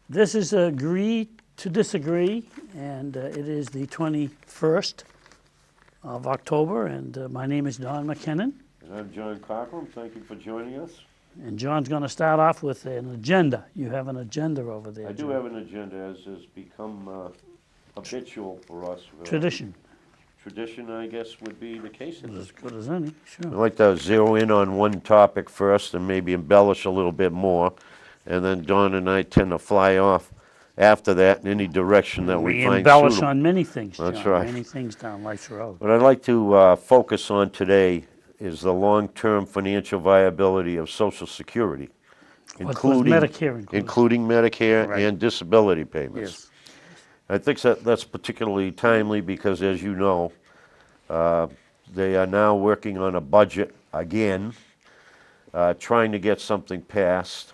This is Agree to Disagree, and it is the 21st of October, and my name is Don McKinnon. And I'm John Cochran. Thank you for joining us. And John's going to start off with an agenda. You have an agenda over there, I do John. have an agenda, as has become habitual for us. Tradition. Tradition, I guess, would be the case in As this. good as any, I'd sure. like to zero in on one topic first and maybe embellish a little bit more. And then Don and I tend to fly off after that in any direction that we find embellish suitable. on many things, John. That's right. Many things down life's road. What I'd like to focus on today is the long-term financial viability of Social Security, Medicare including Medicare Right. and disability payments. Yes. I think that's particularly timely because, as you know, they are now working on a budget again, trying to get something passed.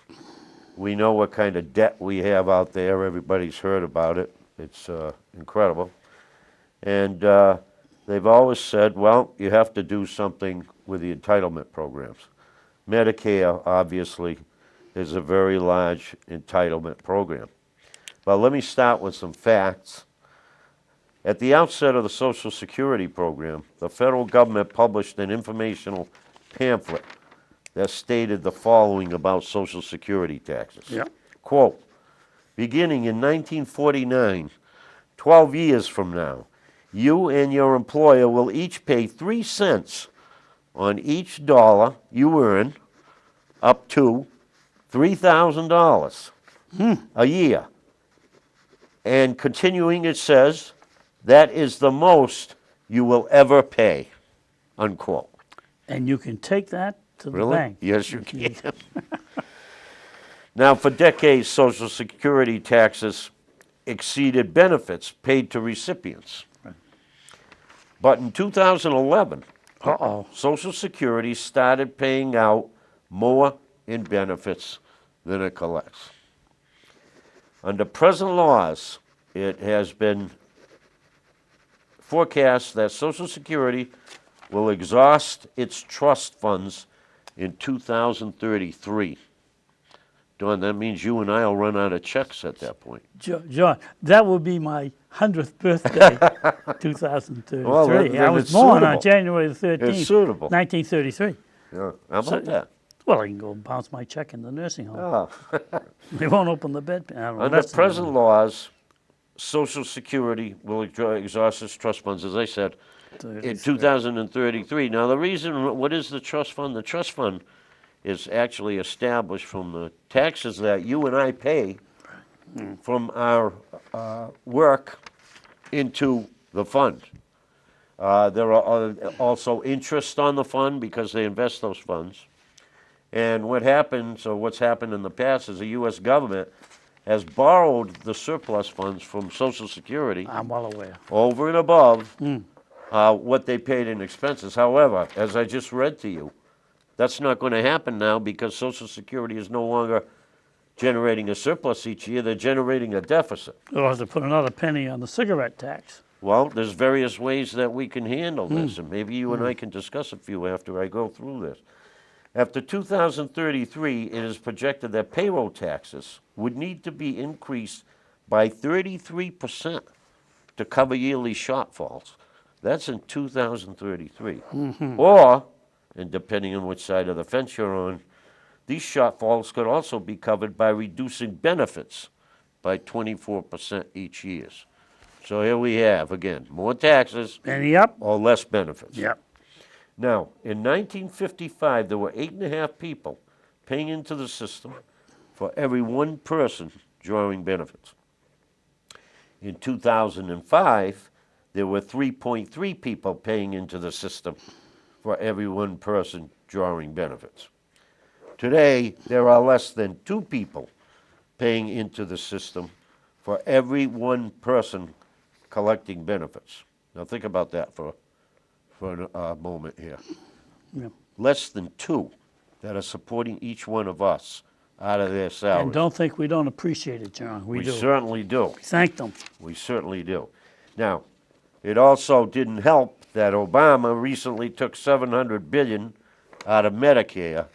We know what kind of debt we have out there. Everybody's heard about it. It's incredible. And they've always said, well, you have to do something with the entitlement programs. Medicare, obviously, is a very large entitlement program. But let me start with some facts. At the outset of the Social Security program, the federal government published an informational pamphlet that stated the following about Social Security taxes. Yep. Quote, beginning in 1949, 12 years from now, you and your employer will each pay 3 cents on each dollar you earn up to $3,000 a year. And continuing, it says, that is the most you will ever pay, unquote. And you can take that to the Really? bank. Yes, you can. Now, for decades, Social Security taxes exceeded benefits paid to recipients. Right. But in 2011, Uh-oh. Social Security started paying out more in benefits than it collects. Under present laws, it has been forecast that Social Security will exhaust its trust funds in 2033. Don, that means you and I will run out of checks at that point. John, that will be my 100th birthday, 2033. Well, then I was it's born on suitable. January the 13th, It's suitable. 1933. Yeah. How about that? Well, I can go and bounce my check in the nursing home. Oh. They won't open the bed. I don't know, Under that's- present laws, Social Security will exhaust its trust funds, as I said, in 2033. Now, the reason, what is the trust fund? The trust fund is actually established from the taxes that you and I pay from our work into the fund. There are also interest on the fund because they invest those funds. And what happens, or what's happened in the past, is the U.S. government has borrowed the surplus funds from Social Security I'm well aware. over and above what they paid in expenses. However, as I just read to you, that's not going to happen now because Social Security is no longer generating a surplus each year. They're generating a deficit. We'll have to put another penny on the cigarette tax. Well, there's various ways that we can handle this, and maybe you and I can discuss a few after I go through this. After 2033, it is projected that payroll taxes would need to be increased by 33% to cover yearly shortfalls. That's in 2033. Or, and depending on which side of the fence you're on, these shortfalls could also be covered by reducing benefits by 24% each year. So here we have, again, more taxes Yep. or less benefits. Yep. Now, in 1955, there were 8.5 people paying into the system for every one person drawing benefits. In 2005, there were 3.3 people paying into the system for every one person drawing benefits. Today, there are less than 2 people paying into the system for every one person collecting benefits. Now think about that for a moment here. Yep. Less than 2 that are supporting each one of us out of their salaries. And don't think we don't appreciate it, John. We do. certainly do. Thank them. We certainly do. Now, it also didn't help that Obama recently took $700 billion out of Medicare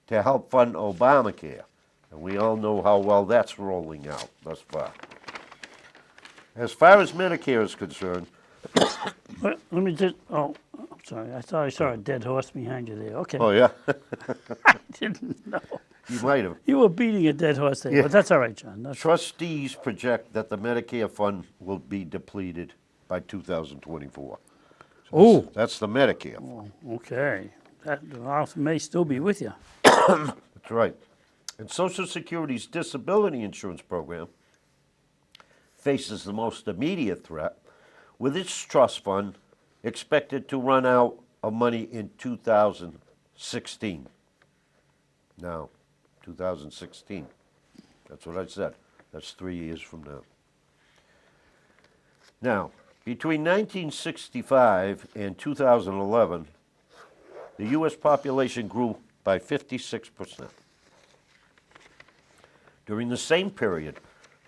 to help fund Obamacare. And we all know how well that's rolling out thus far. As far as Medicare is concerned, Let me just, oh, I'm sorry. I thought I saw a dead horse behind you there. Okay. oh yeah, I didn't know. you might have. You were beating a dead horse there, Yeah. but that's all right, John. That's, Trustees project that the Medicare fund will be depleted by 2024. So Ooh. that's the Medicare. okay. That may still be with you. That's right. And Social Security's disability insurance program faces the most immediate threat, with its trust fund expected to run out of money in 2016. Now, 2016. That's what I said. That's 3 years from now. Now, between 1965 and 2011, the U.S. population grew by 56%. During the same period,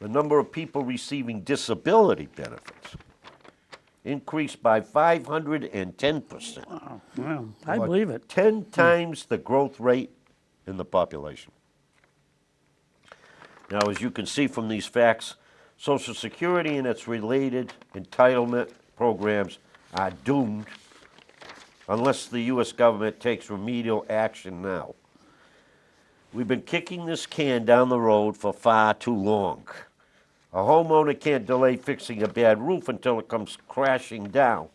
the number of people receiving disability benefits increased by 510%. Wow. Well, I About believe it. 10 times the growth rate in the population. Now, as you can see from these facts, Social Security and its related entitlement programs are doomed unless the U.S. government takes remedial action now. We've been kicking this can down the road for far too long. A homeowner can't delay fixing a bad roof until it comes crashing down.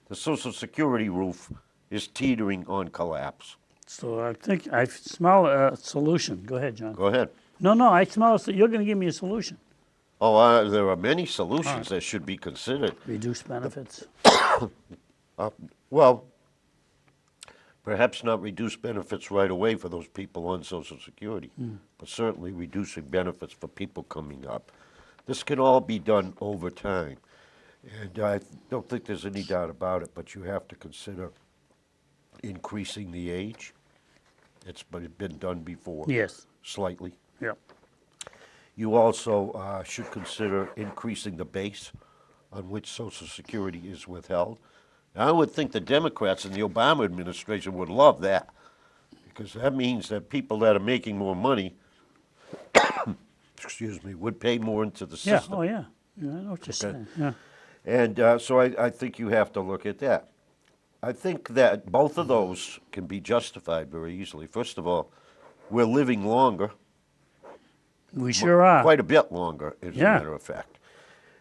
The Social Security roof is teetering on collapse. So I think I smell a solution. Go ahead, John. Go ahead. No, I smell you're going to give me a solution. Oh, there are many solutions that should be considered. Reduce benefits. Well, perhaps not reduce benefits right away for those people on Social Security, but certainly reducing benefits for people coming up. This can all be done over time. And I don't think there's any doubt about it, but you have to consider increasing the age. It's been done before. Yes. Slightly. Yeah. You also should consider increasing the base on which Social Security is withheld. Now, I would think the Democrats in the Obama administration would love that, because that means that people that are making more money, excuse me, would pay more into the Yeah. system. Oh, yeah. Yeah, I know what you're saying. Yeah. And so I think you have to look at that. I think that both of those can be justified very easily. First of all, we're living longer. We sure are. Quite a bit longer, as a matter of fact.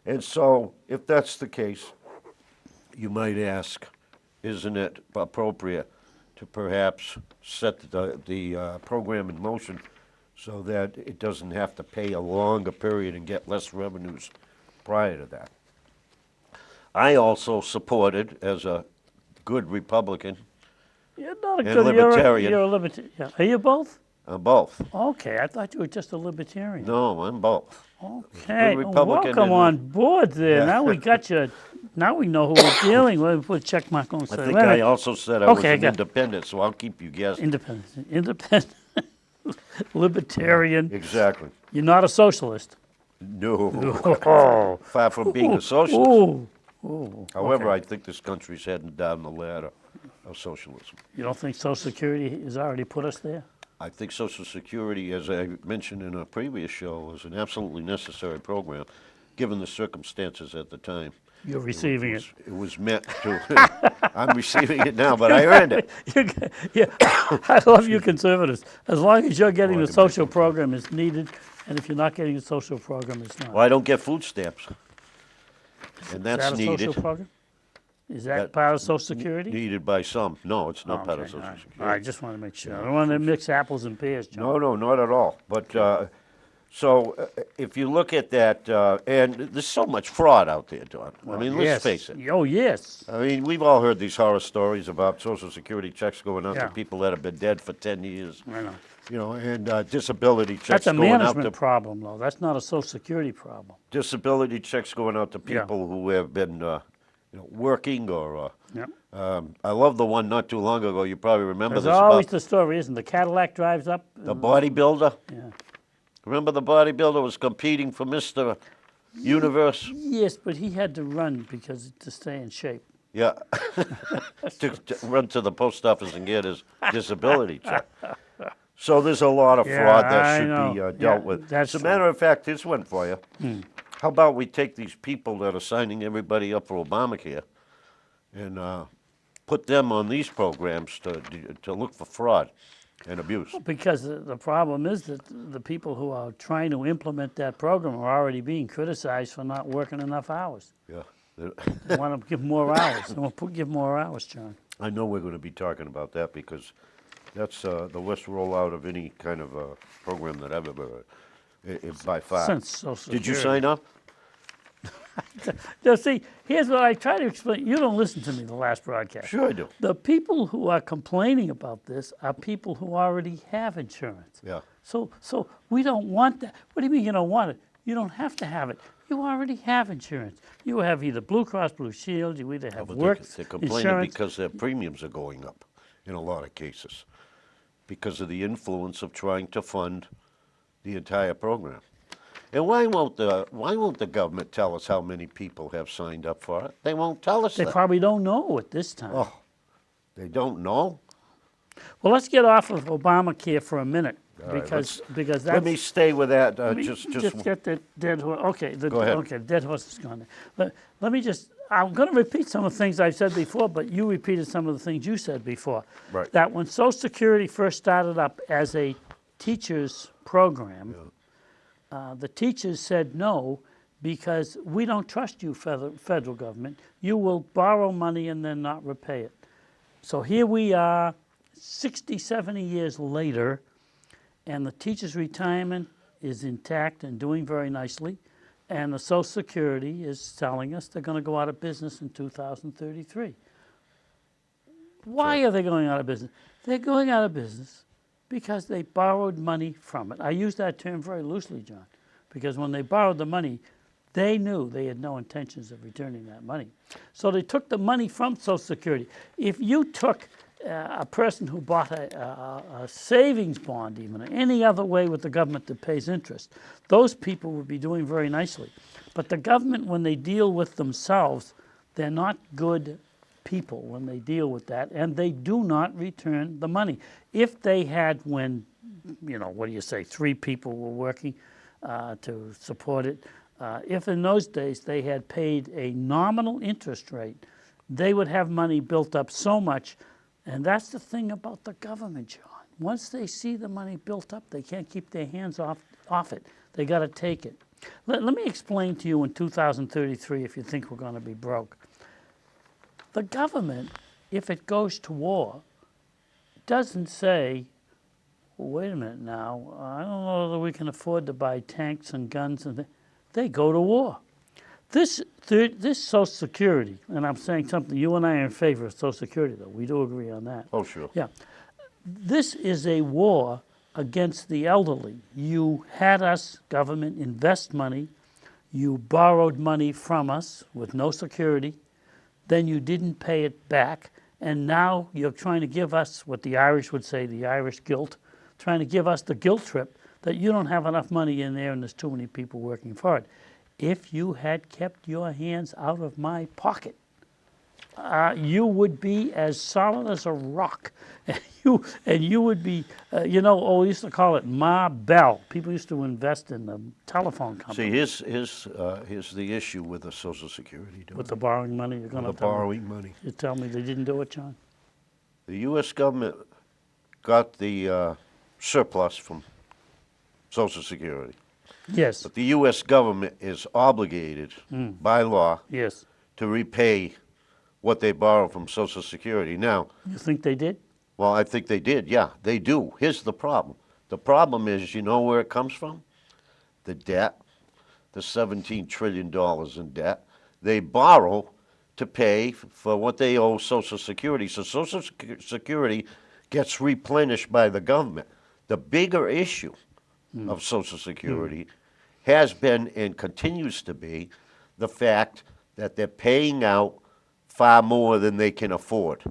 And so, if that's the case, you might ask, isn't it appropriate to perhaps set the program in motion so that it doesn't have to pay a longer period and get less revenues prior to that? I also supported, as a good Republican, You're not a and good libertarian. You're a libertarian. Yeah. Are you both? Both. Okay, I thought you were just a libertarian. No, I'm both. Okay, Good oh, Republican welcome and- on board there. Yeah. Now we got you. Now we know who we're dealing with. We put a check mark on. I Say, think wait a I minute. also said I was Okay, an good. independent, so I'll keep you guessing. Independent, libertarian. Exactly. You're not a socialist. No. Oh, Far from being a socialist. oh. However, okay. I think this country's heading down the ladder of socialism. You don't think Social Security has already put us there? I think Social Security, as I mentioned in a previous show, is an absolutely necessary program, given the circumstances at the time. You're receiving it. It was meant to. I'm receiving it now, but I earned it. Yeah, I love you conservatives. As long as you're getting Oh, I the can make social them. program, it's needed, and if you're not getting the social program, it's not. Well, I don't get food stamps, and Is that's that a needed. social program? Is that That- part of Social Security? Needed by some. No, it's not part of Okay, Social all right. Security. All right, just want to make sure. I don't want to mix apples and pears, John. No, not at all. But if you look at that, and there's so much fraud out there, Don. I mean, let's Yes. face it. Oh, yes. I mean, we've all heard these horror stories about Social Security checks going out Yeah. to people that have been dead for 10 years. I know. You know, and disability checks That's a going out management to problem, though. That's not a Social Security problem. disability checks going out to Yeah. people who have been, working or. Yep. I love the one not too long ago. You probably remember There's this always about the story, isn't the Cadillac drives up? the bodybuilder. Yeah. Remember the bodybuilder was competing for Mr. Universe? Yes, but he had to run because to stay in shape. Yeah. to run to the post office and get his disability check. So there's a lot of Yeah, fraud that I should know. be Yeah, dealt with. that's As a true. Hmm. matter of fact, here's one for you. How about we take these people that are signing everybody up for Obamacare and put them on these programs to look for fraud and abuse? Because the problem is that the people who are trying to implement that program are already being criticized for not working enough hours. Yeah. They want to give more hours. They want to give more hours, John. I know we're going to be talking about that because that's the worst rollout of any kind of program that I've ever heard, by far. Since Social Did you Security. sign up? Now, see, here's what I try to explain. You don't listen to me the last broadcast. Sure I do. The people who are complaining about this are people who already have insurance. Yeah. So we don't want that. What do you mean you don't want it? You don't have to have it. You already have insurance. You have either Blue Cross Blue Shield, you either have But work they're complaining insurance. because their premiums are going up in a lot of cases because of the influence of trying to fund the entire program. And why won't the government tell us how many people have signed up for it? They won't tell us They that. probably don't know at this time. Oh, they don't know? Well, let's get off of Obamacare for a minute All right, because that's. Let me stay with that. Let me Just get the dead horse. Okay, Go ahead. Okay, dead horse is gone. Let me just. I'm going to repeat some of the things I've said before, but you repeated some of the things you said before. Right. That when Social Security first started up as a teachers program, the teachers said no because we don't trust you, federal government. You will borrow money and then not repay it. So here we are, 60, 70 years later, and the teachers' retirement is intact and doing very nicely, and the Social Security is telling us they're going to go out of business in 2033. Why are they going out of business? They're going out of business because they borrowed money from it. I use that term very loosely, John, because when they borrowed the money, they knew they had no intentions of returning that money. So they took the money from Social Security. If you took a person who bought a savings bond even, or any other way with the government that pays interest, those people would be doing very nicely. But the government, when they deal with themselves, they're not good people when they deal with that, and they do not return the money. If they had, when, what do you say, 3 people were working to support it, if in those days they had paid a nominal interest rate, they would have money built up so much. And that's the thing about the government, John. Once they see the money built up, they can't keep their hands off it. They got to take it. Let me explain to you in 2033 if you think we're going to be broke. The government, if it goes to war, doesn't say, well, wait a minute now, I don't know whether we can afford to buy tanks and guns. They go to war. This Social Security, and I'm saying something, you and I are in favor of Social Security, though. We do agree on that. Oh, sure. Yeah. This is a war against the elderly. You had us, government, invest money. You borrowed money from us with no security. Then you didn't pay it back. And now you're trying to give us what the Irish would say, the Irish guilt, trying to give us the guilt trip that you don't have enough money in there and there's too many people working for it. If you had kept your hands out of my pocket, you would be as solid as a rock. And you would be, we used to call it Ma Bell. People used to invest in the telephone company. See, here's the issue with the Social Security. With the borrowing money, you're going to borrowing money. You tell me they didn't do it, John? The U.S. government got the surplus from Social Security. Yes. But the U.S. government is obligated by law Yes. to repay what they borrow from Social Security. Now, You think they did? well, I think they did. Yeah, they do. Here's the problem. The problem is, you know where it comes from? The debt, the $17 trillion in debt. They borrow to pay for what they owe Social Security. So Social Security gets replenished by the government. The bigger issue of Social Security has been and continues to be the fact that they're paying out far more than they can afford.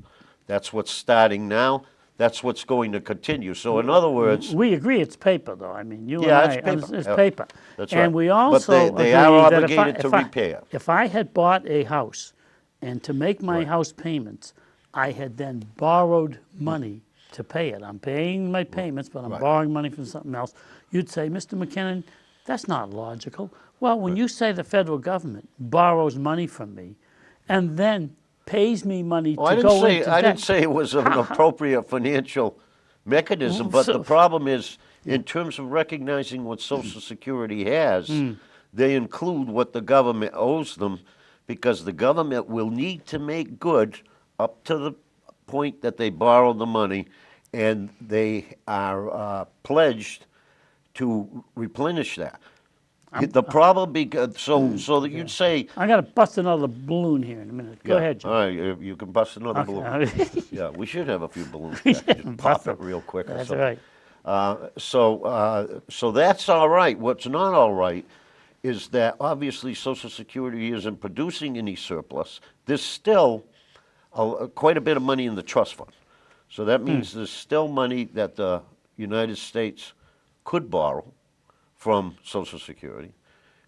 That's what's starting now. That's what's going to continue. So in other words, We agree it's paper, though. I mean, you Yeah, and it's I, paper. it's Yeah, paper. that's And right. we But also they agree are that obligated to repay it. If I had bought a house and to make my house payments, I had then borrowed money to pay it. I'm paying my payments, but I'm Right. borrowing money from something else. You'd say, Mr. McKinnon, that's not logical. Well, when you say the federal government borrows money from me and then pays me money Well, to go into I didn't debt. say it was an appropriate financial mechanism, but the problem is, in terms of recognizing what Social Security has, they include what the government owes them, because the government will need to make good up to the point that they borrow the money, and they are pledged to replenish that. The problem, because so that you'd say, I got to bust another balloon here in a minute. Go ahead, John. all right, you can bust another balloon. Okay. Yeah, we should have a few balloons back. Just pop it real quick. Or That's something. right. So that's all right. What's not all right is that obviously Social Security isn't producing any surplus. There's still quite a bit of money in the trust fund. So that means there's still money that the United States could borrow from Social Security.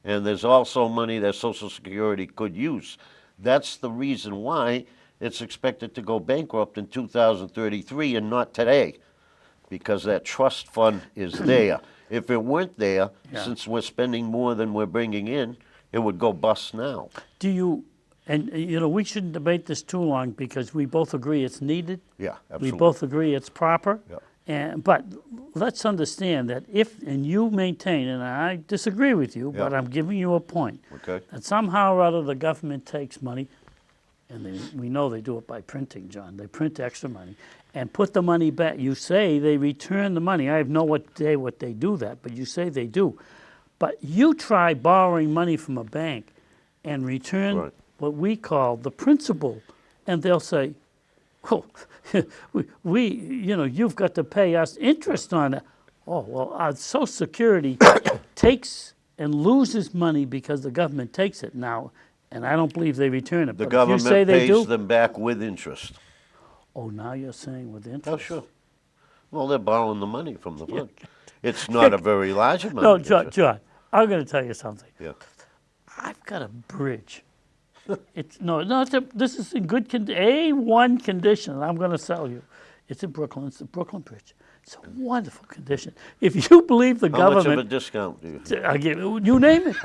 And there's also money that Social Security could use. That's the reason why it's expected to go bankrupt in 2033 and not today, because that trust fund is there. If it weren't there, since we're spending more than we're bringing in, it would go bust now. Do you, and we shouldn't debate this too long because we both agree it's needed. Yeah, absolutely. We both agree it's proper. Yeah. But let's understand that and you maintain, and I disagree with you, but I'm giving you a point, Okay. that somehow or other the government takes money, and we know they do it by printing, John. They print extra money and put the money back. You say they return the money. I have no idea what they do that, but you say they do. But you try borrowing money from a bank and return what we call the principal, and they'll say, well, you've got to pay us interest on it. Oh, well, Social Security takes and loses money because the government takes it now, and I don't believe they return it. The But government if you say they pays do, them back with interest. oh, now you're saying with interest. Oh, sure. Well, they're borrowing the money from the fund. It's not a very large amount. No, of John, interest. I'm going to tell you something. Yeah. I've got a bridge. This is in good A1 condition, and I'm going to sell you. It's in Brooklyn. It's the Brooklyn Bridge. It's a wonderful condition. If you believe the How government, much of a discount do you? I give you name it,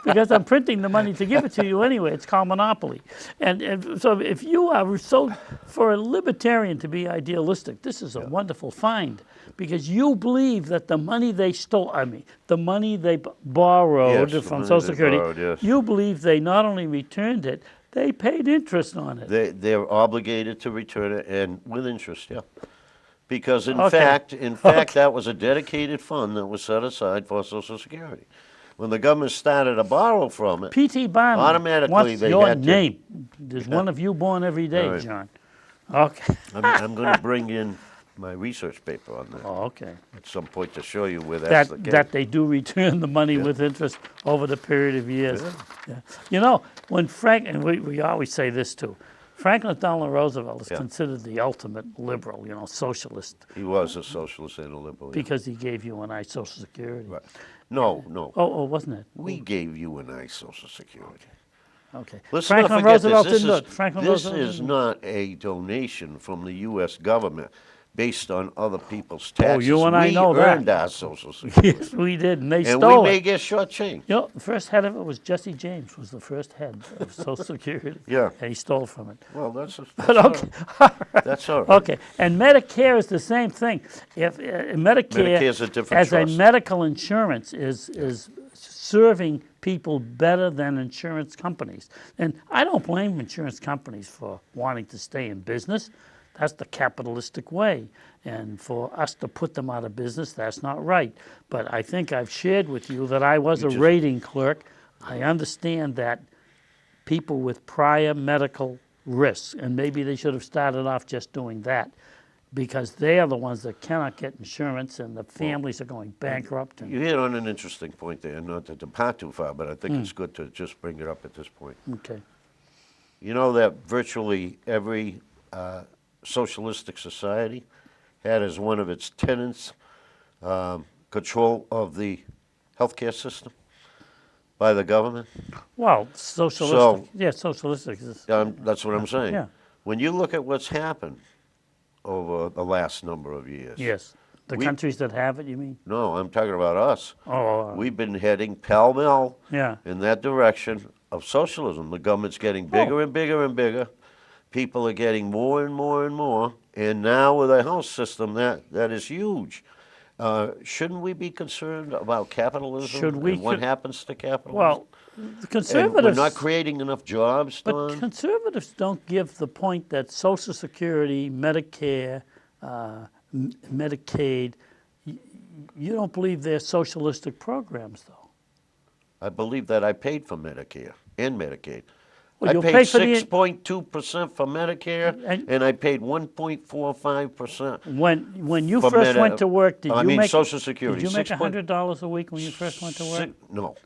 because I'm printing the money to give it to you anyway. It's called monopoly, and so if you are for a libertarian to be idealistic, this is a wonderful find, because you believe that the money they stole, the money they borrowed Yes, the from money Social they Security, borrowed, yes. you believe they not only returned it, they paid interest on it. They're obligated to return it, and with interest, yeah. Because in Okay. fact, that was a dedicated fund that was set aside for Social Security. When the government started to borrow from it, P.T. Barnum automatically wants they your had to- name. There's one of you born every day, All right. John. Okay. I'm going to bring in my research paper on that Oh, okay. at some point to show you where that's the case. That they do return the money with interest over the period of years. Yeah. When and we always say this too, Franklin Delano Roosevelt is considered the ultimate liberal, socialist, He was a socialist and a liberal. Yeah. because he gave you and I Social Security. Right. No. Oh, wasn't it? We gave you and I Social Security. Okay. Let's Franklin not forget Roosevelt this. didn't do it. Franklin This Roosevelt is didn't- not a donation from the U.S. government based on other people's taxes. you and I know that. We earned our Social Security. Yes, we did, and they And stole we it. may get shortchanged. The first head of it was Jesse James, was the first head of Social Security. Yeah. And he stole from it. Well, that's But all okay, right. That's all right. okay. And Medicare is the same thing. If Medicare, Medicare's a different as trust. a medical insurance, is serving people better than insurance companies. And I don't blame insurance companies for wanting to stay in business. That's the capitalistic way. And for us to put them out of business, that's not right. But I think I've shared with you that I was a rating clerk. I understand that people with prior medical risks, and maybe they should have started off just doing that, because they are the ones that cannot get insurance, and the families are going bankrupt. You hit on an interesting point there, not to depart too far, but I think it's good to just bring it up at this point. Okay. You know that virtually every socialistic society had as one of its tenets control of the healthcare system by the government? Well, socialistic. So- Yeah, socialistic is. That's what I'm saying. Yeah. When you look at what's happened over the last number of years. Yes. The We- countries that have it, you mean? No, I'm talking about us. Oh, We've been heading pell-mell yeah. in that direction of socialism. The government's getting bigger and bigger and bigger. People are getting more and more and more. And now with a house system, that is huge. Shouldn't we be concerned about capitalism Should we and what co- happens to capitalism? Well, the and we're conservatives. not creating enough jobs, But Don? conservatives don't give the point that Social Security, Medicare, Medicaid, you don't believe they're socialistic programs, though. I believe that I paid for Medicare and Medicaid. Well, I you'll paid pay for the- 6.2% for Medicare, And- and I paid 1.45%. When you For first Medi- went to work, did I you mean make Social Security, Did you make 6 point- $100 a week when you first went to work? No,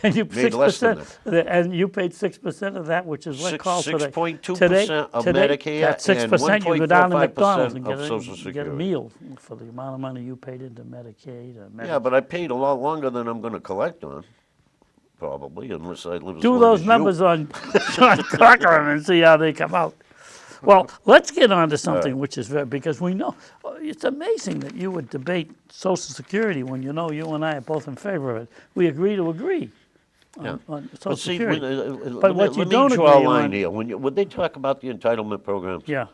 And you made less than 6%, and you paid 6% of that, which is what calls for the 6.2% of Medicare That's and 6%. You go down to 1.45% McDonald's and of get Social a Security. meal for the amount of money you paid into Medicaid. Or Yeah, but I paid a lot longer than I'm going to collect on, probably, unless I live as do long those as numbers you. on John Cochran and see how they come out. Well, let's get on to something which is very, because we know, it's amazing that you would debate Social Security when you know you and I are both in favor of it. We agree to agree on Social But see, Security. let what me, you let don't me draw a agree line on- here. When they talk about the entitlement programs, Yeah,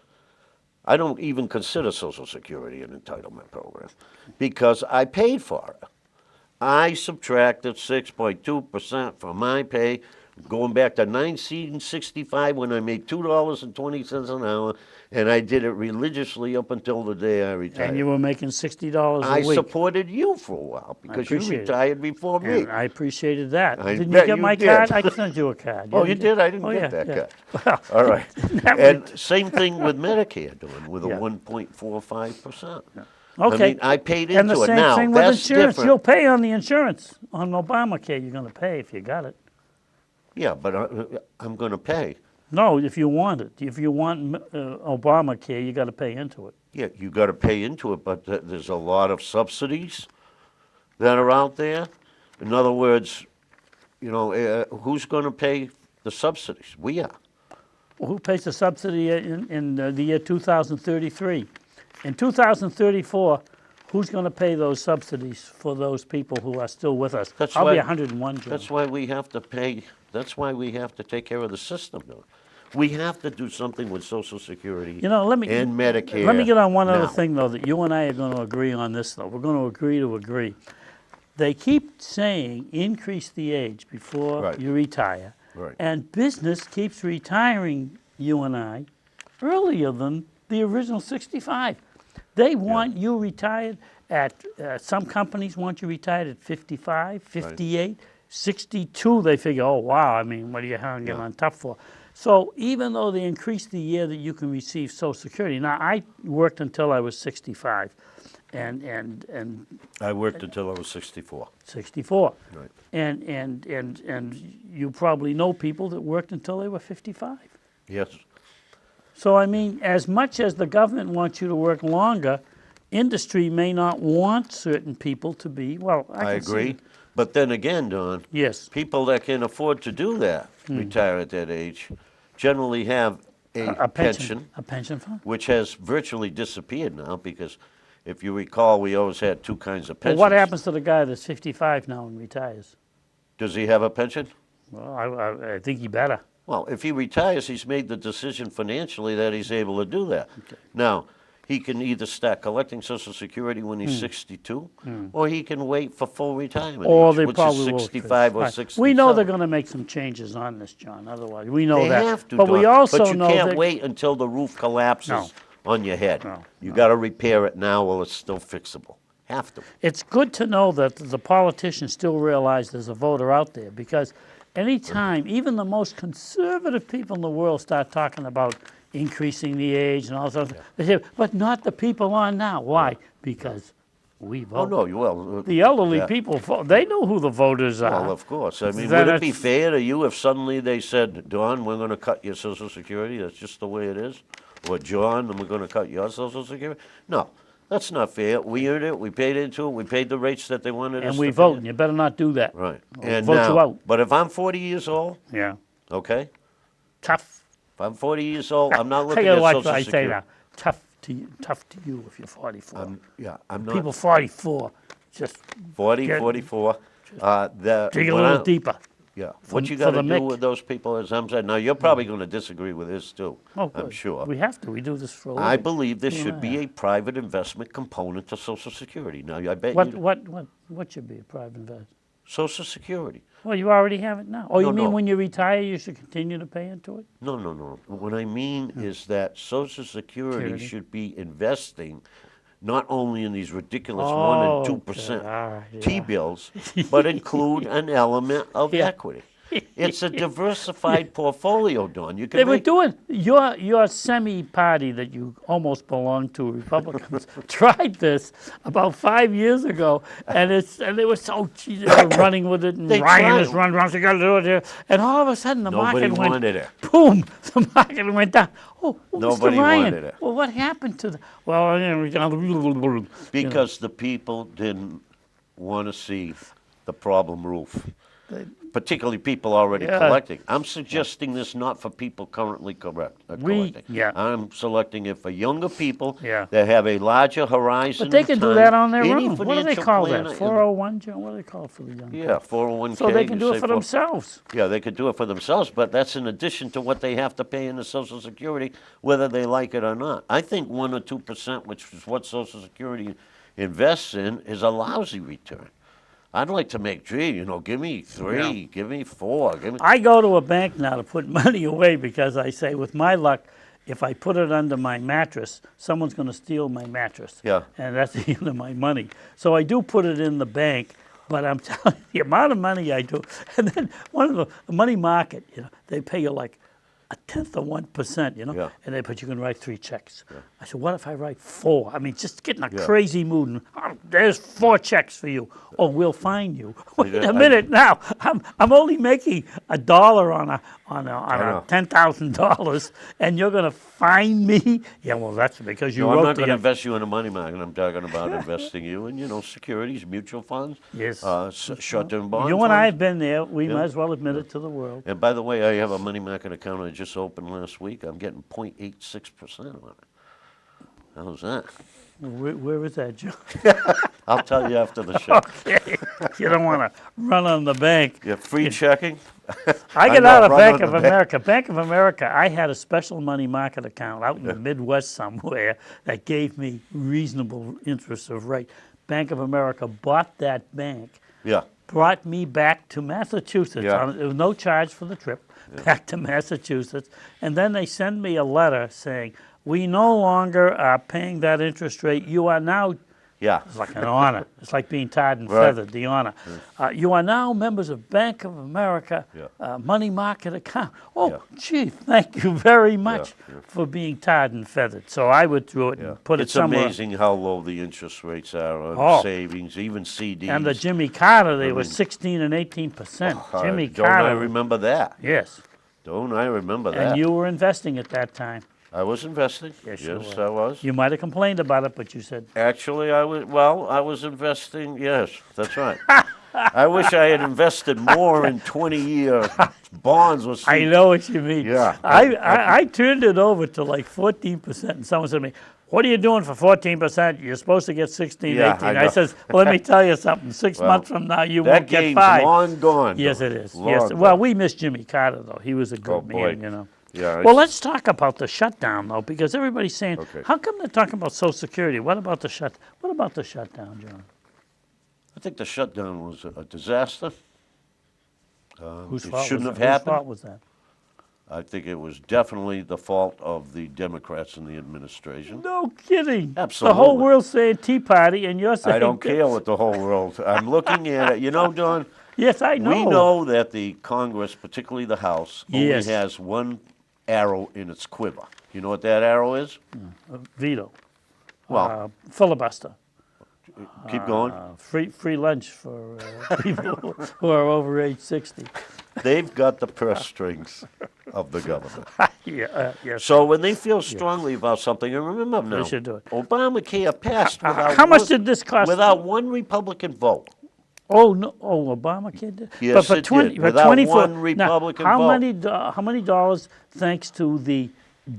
I don't even consider Social Security an entitlement program because I paid for it. I subtracted 6.2% from my pay, going back to 1965 when I made $2.20 an hour, and I did it religiously up until the day I retired. and you were making $60 a I week. supported you for a while because you appreciate it. retired before me. And I appreciated that. I Didn't you bet get you my did. card? I can send you a card. Oh, you did? I didn't Oh, get yeah, that yeah. card. All right. That And same thing with Medicare doing with a Yeah. 1.45%. Okay. I mean, I paid into And the it. same Now, thing with that's insurance. different. You'll pay on the insurance. On Obamacare, you're going to pay if you got it. Yeah, but I'm going to pay. No, if you want it. If you want Obamacare, you got to pay into it. Yeah, you got to pay into it, but there's a lot of subsidies that are out there. In other words, who's going to pay the subsidies? We are. Well, who pays the subsidy in the year 2033? In 2034, who's going to pay those subsidies for those people who are still with us? That's I'll be why- 101, Joe. That's why we have to pay. That's why we have to take care of the system, though. We have to do something with Social Security Let me and Medicare. Let me get on one other now. thing, though, that you and I are going to agree on this, though. We're going to agree. They keep saying increase the age before Right. you retire. Right. And business keeps retiring you and I earlier than the original 65. They want you retired at, some companies want you retired at 55, 58, 62. They figure, oh, wow, I mean, what are you hanging on top for? So even though they increased the year that you can receive Social Security, now I worked until I was 65 and I worked until I was 64. 64. Right. And you probably know people that worked until they were 55. Yes. So, I mean, as much as the government wants you to work longer, industry may not want certain people to be, well, I can see- agree. But then again, Don, Yes. people that can afford to do that, retire at that age, generally have a pension, A pension fund? which has virtually disappeared now because if you recall, we always had two kinds of Well, pensions. what happens to the guy that's 55 now and retires? Does he have a pension? Well, I think he better. Well, if he retires, he's made the decision financially that he's able to do that. Now, he can either start collecting Social Security when he's 62, or he can wait for full retirement Or age, they which probably is will. 65 or Right. 67. We know they're going to make some changes on this, John. Otherwise, we know They that. have to, but we Don. also But you know can't that wait until the roof collapses No. on your head. No, You got to repair it now while it's still fixable. Have to. it's good to know that the politicians still realize there's a voter out there, because anytime even the most conservative people in the world start talking about increasing the age and all that, they say, but not the people on now. Why? Because we vote. Oh, no, you will. The elderly Yeah. people vote. They know who the voters are. Well, of course. I mean, Then would it be it's- fair to you if suddenly they said, Don, we're going to cut your Social Security, that's just the way it is? Or John, we're going to cut your Social Security? No, that's not fair. We earned it, we paid into it, we paid the rates that they wanted us And to we pay. vote, and you better not do that. Right. Or And vote you now, out. but if I'm 40 years old, Yeah. okay, Tough. if I'm 40 years old, I'm not I looking gotta at watch Social what I say Security. now. Tough tough to you if you're 44. Yeah, I'm not. People 44, just 40, get- 44. dig a when little I- deeper. Yeah. for- What you for got to the do Mick. with those people, as I'm saying, now you're probably going to disagree with this too, Oh, I'm good. sure. We have to. We do this for a living. I believe there You and should I be are. a private investment component to Social Security. Now, I bet What, you, what should be a private investment? Social Security. Well, you already have it now. Oh, you No, mean no. when you retire, you should continue to pay into it? No, no, no. What I mean is that Social Security Security. should be investing not only in these ridiculous 1% Oh, and okay. 2% All right, yeah. T-bills, but include an element of Yeah. equity. It's a diversified portfolio, Don. You can They were make doing your semi-party that you almost belonged to, Republicans, tried this about 5 years ago, and they were so cheesy, they were running with it, and They Ryan tried. is run, you got to do it here, and all of a sudden the Nobody market went wanted it. boom, the market went down. Oh, Nobody Mr. Ryan, wanted it. well, what happened to the? Well, you know, because the people didn't want to see the problem roof. Particularly people already Yeah. collecting. I'm suggesting this not for people currently collecting. yeah. I'm selecting it for younger people Yeah. that have a larger horizon. But they of can do time. that on their Any own. What do they financial call planner that? in- 401, John? What do they call it for the young Yeah, people? 401k. So they can you do it say for themselves. Yeah, they could do it for themselves, but that's in addition to what they have to pay into Social Security, whether they like it or not. I think 1 or 2%, which is what Social Security invests in, is a lousy return. I'd like to make, give me 3, give me 4, give me. I go to a bank now to put money away because I say, with my luck, if I put it under my mattress, someone's going to steal my mattress. Yeah. And that's the end of my money. So I do put it in the bank, but I'm telling you, the amount of money I do. And then one of the money market, they pay you like 1/10 of 1%, Yeah. but you can write 3 checks. I said, what if I write 4? I mean, just get in a Yeah. crazy mood. And, there's 4 checks for you. Oh, we'll fine you. Wait Yeah, a minute now. I'm only making $1 on a know. $10,000, and you're going to fine me? Yeah, well, that's because you No, I'm wrote not the going to invest you in a money market. I'm talking about investing you in, securities, mutual funds, Yes. short-term bonds. You and I have been there. We might as well admit it to the world. And by the way, I have a money market account I just opened last week. I'm getting 0.86% on it. How's that? Where is that, Joe? I'll tell you after the show. Okay. You don't want to run on the bank. Yeah, free checking. I get know, out of run Bank on of the bank. America. Bank of America, I had a special money market account out in the Midwest somewhere that gave me reasonable interest of rate. Bank of America bought that bank, Yeah. brought me back to Massachusetts. Yeah. There was no charge for the trip, back to Massachusetts. And then they send me a letter saying, we no longer are paying that interest rate. You are now, Yeah. it's like an honor. It's like being tarred and Right. feathered, the honor. You are now members of Bank of America Yeah. money market account. Oh, Yeah. gee, thank you very much Yeah. for being tarred and feathered. So I withdrew it and put it It's somewhere. amazing how low the interest rates are on Oh. savings, even CDs. And the Jimmy Carter, they were mean- 16 and 18%. Jimmy Don't Carter. I remember that? Yes. Don't I remember that? And you were investing at that time. I was investing. Yes, you Yes, were. I was. You might have complained about it, but you said, Actually, I was investing. Yes, that's right. I wish I had invested more in 20-year bonds or I know what you mean. Yeah. I turned it over to like 14%, and someone said to me, what are you doing for 14%? You're supposed to get 16, Yeah, 18. I I know. says, well, let me tell you something. 6 Well, months from now, you That won't get game's 5. long gone. Yes, Don. it is. Long Yes. gone. Well, we miss Jimmy Carter, though. He was a good Oh, boy. man, Yeah. Well, let's talk about the shutdown, though, because everybody's saying, Okay. how come they're talking about Social Security? What about the shutdown, John? I think the shutdown was a disaster. Whose It fault shouldn't was have that? happened. Whose fault was that? I think it was definitely the fault of the Democrats in the administration. No kidding. The whole Absolutely. world's saying Tea Party, and you're saying I don't care what the whole world. I'm looking at it. Don, Yes, I know. we know that the Congress, particularly the House, only Yes. has one arrow in its quiver. You know what that arrow is? Veto. Well, Filibuster. keep going. Free lunch for people who are over age 60. They've got the purse strings of the government. Yes. So when they feel strongly about something, and remember now, should do it. Obamacare passed without how much one- did this cost? Without one Republican vote. Oh no! Oh, Obamacare did. Yes, but for it 20, did, for without 24 one Republican now, vote. how many dollars, thanks to the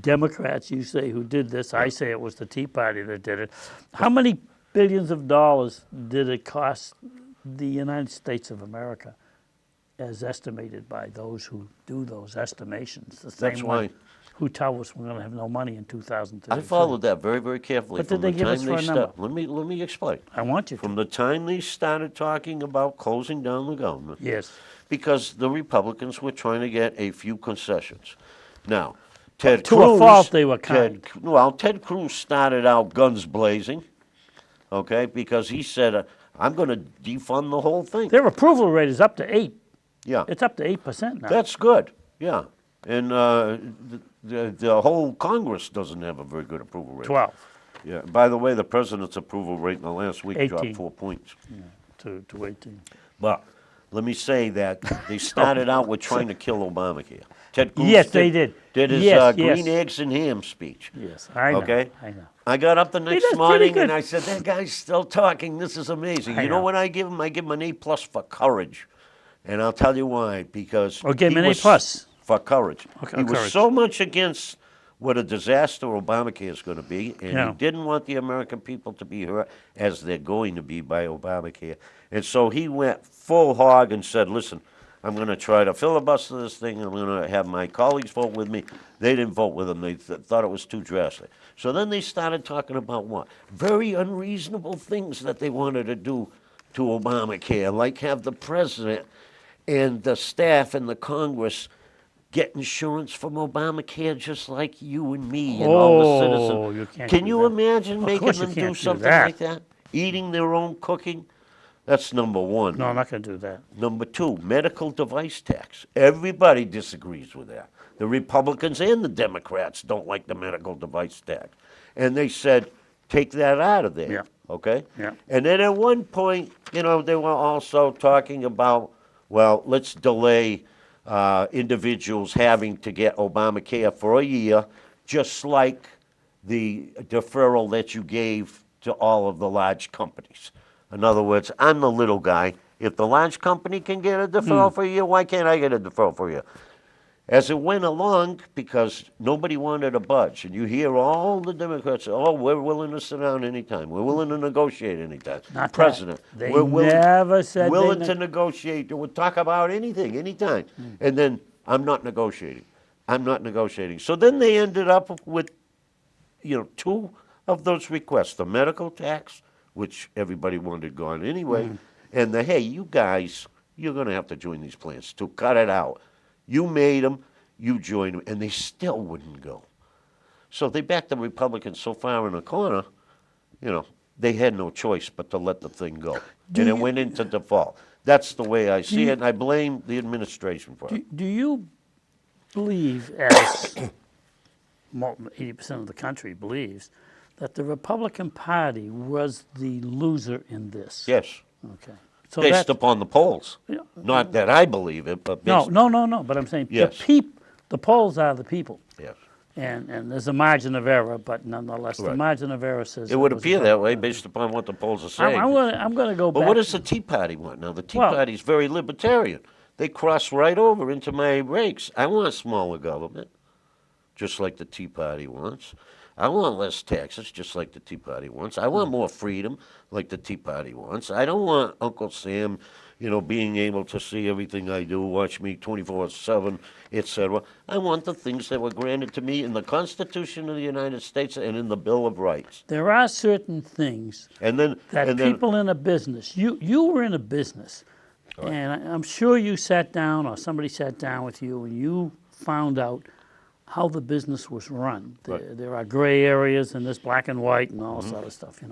Democrats, you say, who did this. I say it was the Tea Party that did it. How many billions of dollars did it cost the United States of America, as estimated by those who do those estimations? The same That's one why who tell us we're going to have no money in 2033. I followed that very, very carefully. What did from they the give us time for a start- number? Let me explain. I want you From to. the time they started talking about closing down the government, Yes. because the Republicans were trying to get a few concessions. Now, Ted To Cruz. a fault, they were kind. Ted Cruz started out guns blazing, okay, because he said, I'm going to defund the whole thing. Their approval rate is up to 8. Yeah, It's up to 8% now. that's good. Yeah. And the whole Congress doesn't have a very good approval rate. 12 Yeah. By the way, the president's approval rate in the last week 18. dropped 4 points. to 18. But let me say that they started out with trying to kill Obamacare. Ted Cruz Yes, they did. Did his Yes, green yes. eggs and ham speech. Yes, I know. Okay? I know. I got up the next does pretty morning good. and I said, that guy's still talking. This is amazing. I You know know. what I give him? I give him an A+ for courage. And I'll tell you why. Because Oh, give him he an A+. was- for courage. Okay, He was courage. so much against what a disaster Obamacare is going to be, and Yeah. he didn't want the American people to be hurt as they're going to be by Obamacare. And so he went full hog and said, listen, I'm going to try to filibuster this thing. I'm going to have my colleagues vote with me. They didn't vote with him. They thought it was too drastic. So then they started talking about what? Very unreasonable things that they wanted to do to Obamacare, like have the president and the staff and the Congress get insurance from Obamacare just like you and me and all the citizens. Oh, you can't Can do you that. imagine Of making course you them do can't do something that. like that? Eating their own cooking? That's number one. No, I'm not going to do that. Number two, medical device tax. Everybody disagrees with that. The Republicans and the Democrats don't like the medical device tax. And they said, take that out of there. Yeah. Okay? Yeah. And then at one point, they were also talking about, well, let's delay individuals having to get Obamacare for a year, just like the deferral that you gave to all of the large companies. In other words, I'm the little guy. If the large company can get a deferral for a year, why can't I get a deferral for a year? As it went along, because nobody wanted to budge, and you hear all the Democrats say, oh, we're willing to sit down anytime. We're willing to negotiate anytime. Not that. President, They we're willing, never said willing they to negotiate. We'll talk about anything, anytime. And then, I'm not negotiating. I'm not negotiating. So then they ended up with, two of those requests, the medical tax, which everybody wanted gone anyway, and the, hey, you guys, you're going to have to join these plans to cut it out. You made them, you joined them, and they still wouldn't go. So they backed the Republicans so far in the corner, they had no choice but to let the thing go. And it went into default. That's the way I see it, and I blame the administration for it. Do you believe, as 80% of the country believes, that the Republican Party was the loser in this? Yes, Okay. So based that's, upon the polls. Yeah. Not that I believe it, but based. No. But I'm saying Yes. the polls are the people. Yes. And there's a margin of error, but nonetheless, the Right. margin of error says It would was appear a- that way based upon what the polls are saying. I'm going to go But back. what does the Tea Party want now? The Tea Well- Party's very libertarian. They cross right over into my ranks. I want smaller government, just like the Tea Party wants. I want less taxes, just like the Tea Party wants. I want more freedom, like the Tea Party wants. I don't want Uncle Sam, being able to see everything I do, watch me 24/7, etc. I want the things that were granted to me in the Constitution of the United States and in the Bill of Rights. There are certain things And then, that and then people in a business, you were in a business, and I'm sure you sat down or somebody sat down with you and you found out how the business was run. Right. There are gray areas and there's black and white and all this other stuff,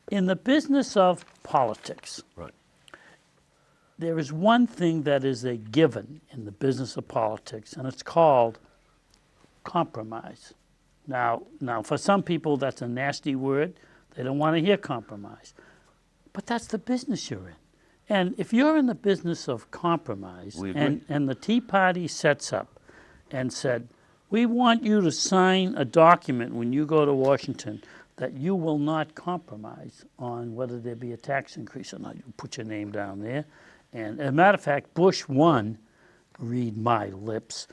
In the business of politics, right. there is one thing that is a given in the business of politics, and it's called compromise. Now, for some people, that's a nasty word. They don't want to hear compromise. But that's the business you're in. And if you're in the business of compromise, We agree. and the Tea Party sets up and said, we want you to sign a document when you go to Washington that you will not compromise on whether there be a tax increase or not. You put your name down there. And as a matter of fact, Bush 1, read my lips,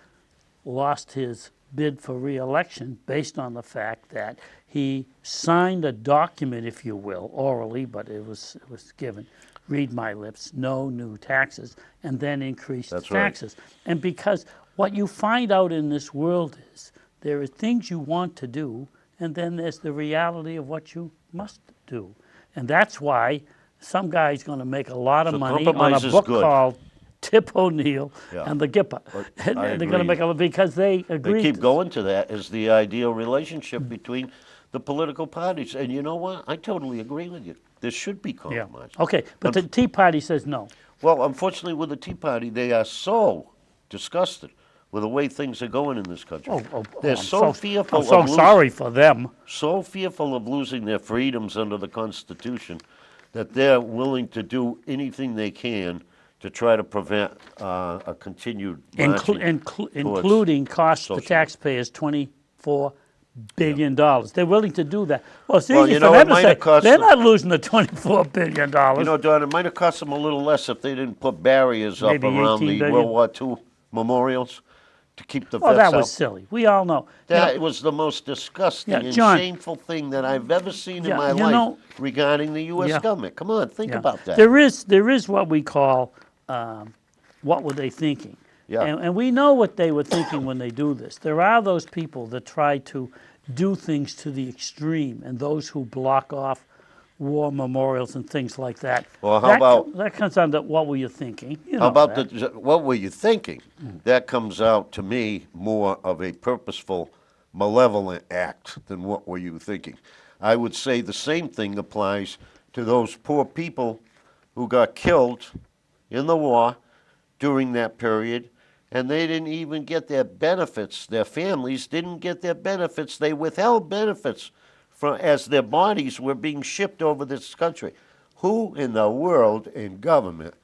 lost his bid for re-election based on the fact that he signed a document, if you will, orally, but it was given, read my lips, no new taxes, and then increased That's right. taxes. And because what you find out in this world is there are things you want to do, and then there's the reality of what you must do. And that's why some guy's going to make a lot of So money on a compromise is book good. called Tip O'Neill Yeah. and the Gipper. And I they're going to agree. make a because they agree. They keep going to that as the ideal relationship between the political parties. And you know what? I totally agree with you. There should be Yeah. compromise. Okay, but the Tea Party says no. Well, unfortunately, with the Tea Party, they are so disgusted with the way things are going in this country. They're I'm so fearful I'm so of sorry for them. so fearful of losing their freedoms under the Constitution that they're willing to do anything they can to try to prevent a continued marching Including cost the socialism. taxpayers $24 billion. They're willing to do that. Well, it's Well, easy you for know, them it to might say have cost they're them- not losing the $24 billion. You know, Don, it might have cost them a little less if they didn't put barriers Maybe up around 18 the billion. World War II memorials to keep the Well, vets that was out. silly. We all know. You That know, was the most disgusting Yeah, and John. shameful thing that I've ever seen Yeah, in my you life know- regarding the U.S. Yeah. government. Come on, think yeah. about that. There is what we call what were they thinking? Yeah. And we know what they were thinking when they do this. There are those people that try to do things to the extreme, and those who block off war memorials and things like that. Well, how about- that comes down to what were you thinking? You How know about that. what were you thinking? That comes out to me more of a purposeful, malevolent act than what were you thinking. I would say the same thing applies to those poor people who got killed in the war during that period, and they didn't even get their benefits. Their families didn't get their benefits. They withheld benefits as their bodies were being shipped over this country. Who in the world in government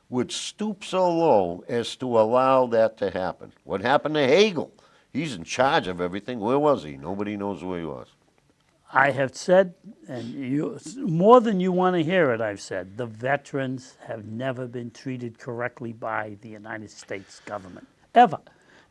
would stoop so low as to allow that to happen? What happened to Hagel? He's in charge of everything. Where was he? Nobody knows where he was. I have said, and you, more than you want to hear it, I've said, the veterans have never been treated correctly by the United States government, ever.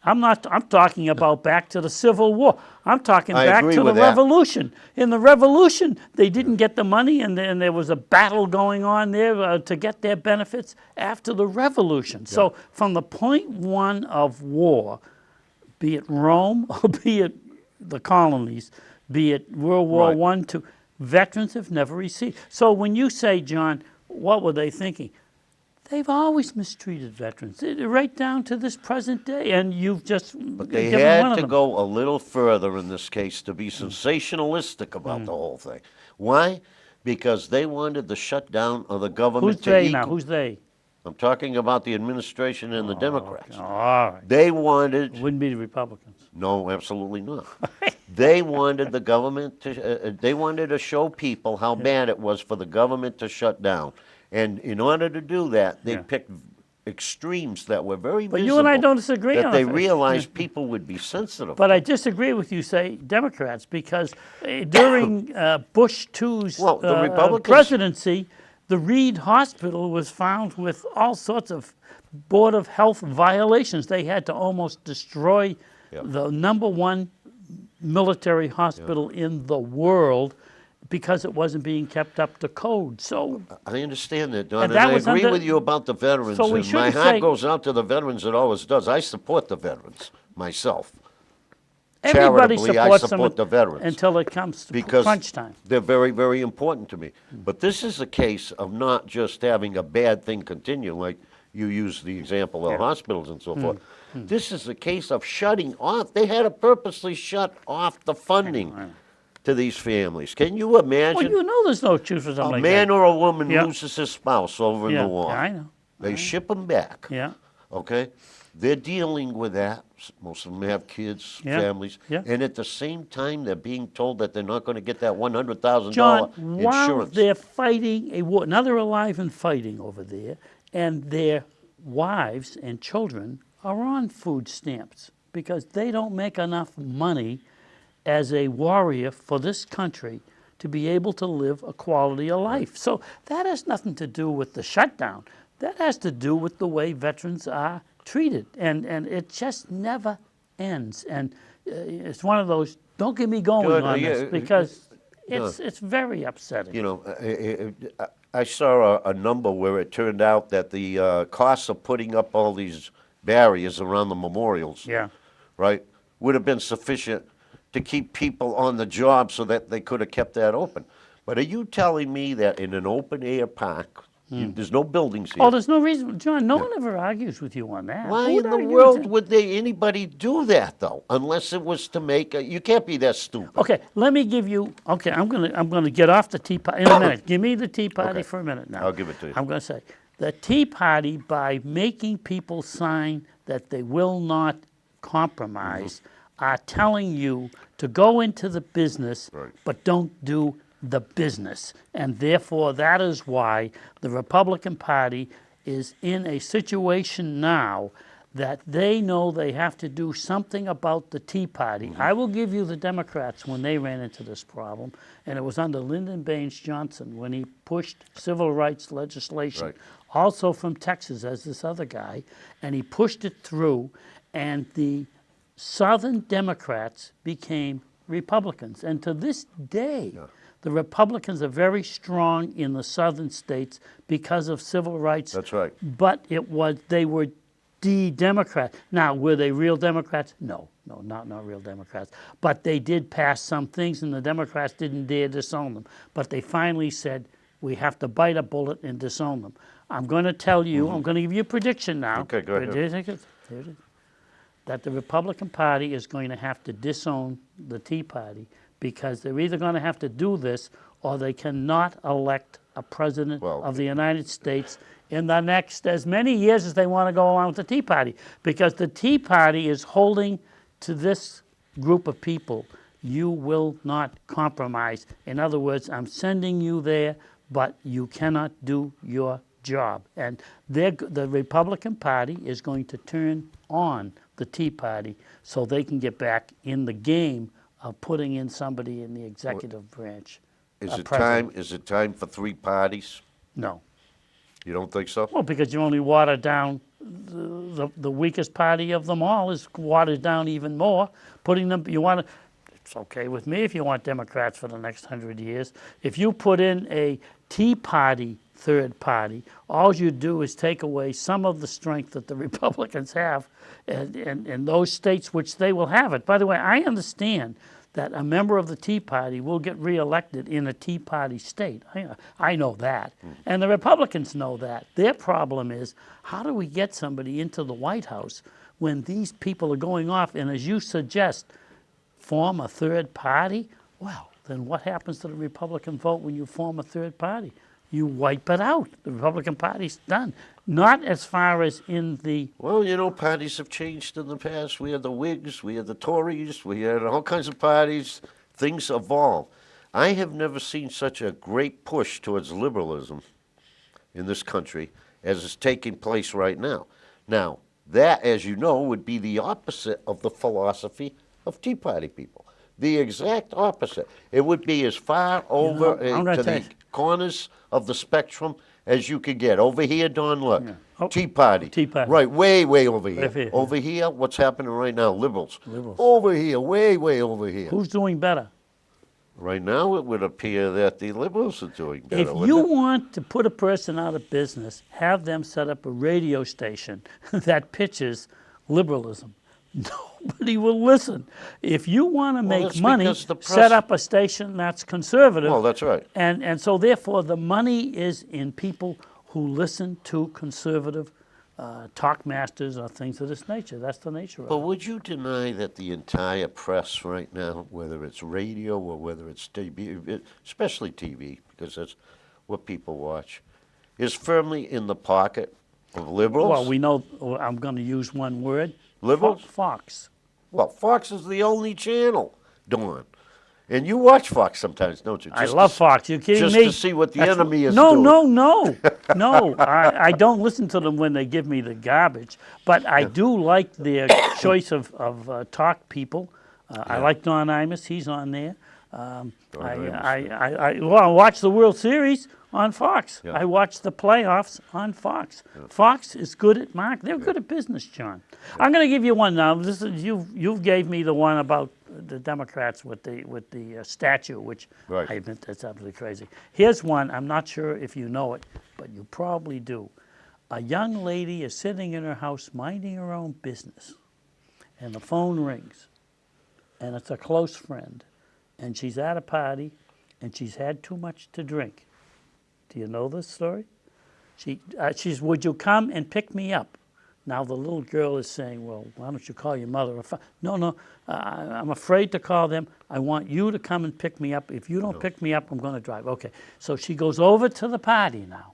I'm talking about back to the Civil War. I'm talking I back agree to the with that. Revolution. In the Revolution, they didn't get the money, and there was a battle going on there to get their benefits after the Revolution. So from the point one of war, be it Rome or be it the colonies, be it World War Right. I, II, veterans have never received. So when you say, John, what were they thinking? They've always mistreated veterans, right down to this present day, and you've just But they given one had of to them. go a little further in this case to be sensationalistic about the whole thing. Why? Because they wanted the shutdown of the government Who's to they equal. now? Who's they? I'm talking about the administration and the Democrats. Oh, all right. They wanted Wouldn't be the Republicans. no, absolutely not. They wanted the government to. They wanted to show people how bad it was for the government to shut down, and in order to do that, they Yeah. picked extremes that were very But visible. you and I don't disagree that on they it. realized people would be sensitive. But I disagree with you, say, Democrats, because during Bush II's Well, the Republicans- presidency, the Reed Hospital was found with all sorts of Board of Health violations. They had to almost destroy Yeah. the number one military hospital in the world because it wasn't being kept up to code. So I understand that, Don, And and, that I was agree under- with you about the veterans. So we and my shouldn't heart say- goes out to the veterans. It always does. I support the veterans myself. everybody Charitably, I supports them support the veterans. until it comes to Because crunch time. they're very, very important to me. But this is a case of not just having a bad thing continue, like you use the example of hospitals and so forth. This is a case of shutting off. They had to purposely shut off the funding to these families. Can you imagine Well, you know there's no truth for something a like man that. or a woman Yeah. loses his spouse over in Yeah, the war? yeah, I know. They ship them back. Yeah. Okay? They're dealing with that. Most of them have kids, Yeah, families. yeah. And at the same time, they're being told that they're not going to get that $100,000 John, while insurance. they're fighting a war, now they're alive and fighting over there, and their wives and children are on food stamps because they don't make enough money as a warrior for this country to be able to live a quality of life. So that has nothing to do with the shutdown. That has to do with the way veterans are treated. And it just never ends. And it's one of those, don't get me going Good, on yeah, this, because it's very upsetting. You know, I saw a number where it turned out that the costs of putting up all these barriers around the memorials, Yeah. right, would have been sufficient to keep people on the job so that they could have kept that open. But are you telling me that in an open air park, there's no buildings here? Oh, there's no reason, John, no one ever argues with you on that. Why Who would in the argue with world that? would anybody do that though? Unless it was to make you can't be that stupid. Okay, let me give you, okay, I'm gonna get off the Tea Party in a minute. Give me the Tea Party Okay. for a minute now. I'll give it to you. I'm gonna say, the Tea Party, by making people sign that they will not compromise, are telling you to go into the business, Right. but don't do the business. And therefore, that is why the Republican Party is in a situation now that they know they have to do something about the Tea Party. I will give you the Democrats when they ran into this problem, and it was under Lyndon Baines Johnson when he pushed civil rights legislation, Right. also from Texas as this other guy, and he pushed it through, and the Southern Democrats became Republicans. And to this day, the Republicans are very strong in the southern states because of civil rights. That's right. But they were de-Democrat. Now, were they real Democrats? No, not real Democrats. But they did pass some things, and the Democrats didn't dare disown them. But they finally said, we have to bite a bullet and disown them. I'm going to tell you, I'm going to give you a prediction now. Okay, go ahead. Here it is. That the Republican Party is going to have to disown the Tea Party, because they're either going to have to do this or they cannot elect a president of the United States in the next as many years as they want to go along with the Tea Party. Because the Tea Party is holding to this group of people, you will not compromise. In other words, I'm sending you there, but you cannot do your job. And the Republican Party is going to turn on the Tea Party so they can get back in the game of putting in somebody in the executive branch. Is it president. time? Is it time for three parties? No. You don't think so? Well, because you only water down the weakest party of them all is watered down even more. Putting them, it's okay with me if you want Democrats for the next 100 years. If you put in a Tea Party third party, all you do is take away some of the strength that the Republicans have in those states which they will have it. By the way, I understand that a member of the Tea Party will get reelected in a Tea Party state. I know that. And the Republicans know that. Their problem is, how do we get somebody into the White House when these people are going off and, as you suggest, form a third party? Well, then what happens to the Republican vote when you form a third party? You wipe it out. The Republican Party's done. Not as far as in the... Well, you know, parties have changed in the past. We had the Whigs, we had the Tories, we had all kinds of parties. Things evolve. I have never seen such a great push towards liberalism in this country as is taking place right now. Now, that, as you know, would be the opposite of the philosophy of Tea Party people. The exact opposite. It would be as far over to the corners of the spectrum as you could get. Over here, Don, look, Tea Party. Tea Party. Right, way over here. Right here. Over here, what's happening right now? Liberals. Over here, way over here. Who's doing better? Right now, it would appear that the Liberals are doing better. If you want to put a person out of business, have them set up a radio station that pitches liberalism. Nobody will listen. If you want to make money, set up a station that's conservative. Well, that's right. And so therefore the money is in people who listen to conservative talk masters or things of this nature. That's the nature of But it. would you deny that the entire press right now, whether it's radio or whether it's TV, especially TV, because that's what people watch, is firmly in the pocket of liberals? Well, we know, I'm going to use one word. Liberals? Fox. Well, Fox is the only channel, Dawn. And you watch Fox sometimes, don't you? I love Fox. You kidding just me? to see what the enemy is no, doing. No. I don't listen to them when they give me the garbage, but I do like their choice of talk people. I like Don Imus. He's on there. I watch the World Series. on Fox. Yeah. I watch the playoffs on Fox. Fox is good at marketing. They're good at business, John. I'm going to give you one now. This is you gave me the one about the Democrats with the statue, which Right. I admit that's absolutely crazy. Here's one. I'm not sure if you know it, but you probably do. A young lady is sitting in her house minding her own business, and the phone rings, and it's a close friend, and she's at a party, and she's had too much to drink. Do you know this story? She's, would you come and pick me up? Now the little girl is saying, well, why don't you call your mother? No, I'm afraid to call them. I want you to come and pick me up. If you don't pick me up, I'm going to drive. Okay, so she goes over to the party now.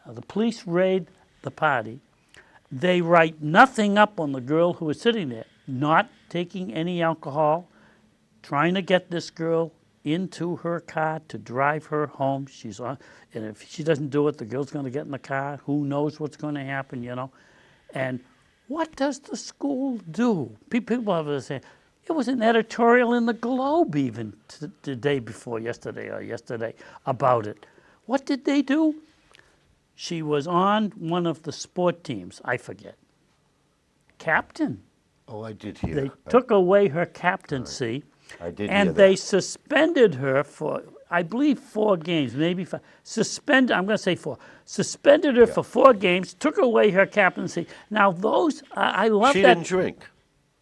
The police raid the party. They write nothing up on the girl who was sitting there, not taking any alcohol, trying to get this girl into her car to drive her home. She's on, and if she doesn't do it, the girl's going to get in the car. Who knows what's going to happen, you know? And what does the school do? People have to say, it was an editorial in the Globe even the day before yesterday about it. What did they do? She was on one of the sport teams, I forget. Captain. Oh, I did hear. They took away her captaincy. I did hear And that. they suspended her for, I believe, 4 games, maybe 5. I'm going to say 4. Suspended her for 4 games, took away her captaincy. Now those, I love She that. didn't drink.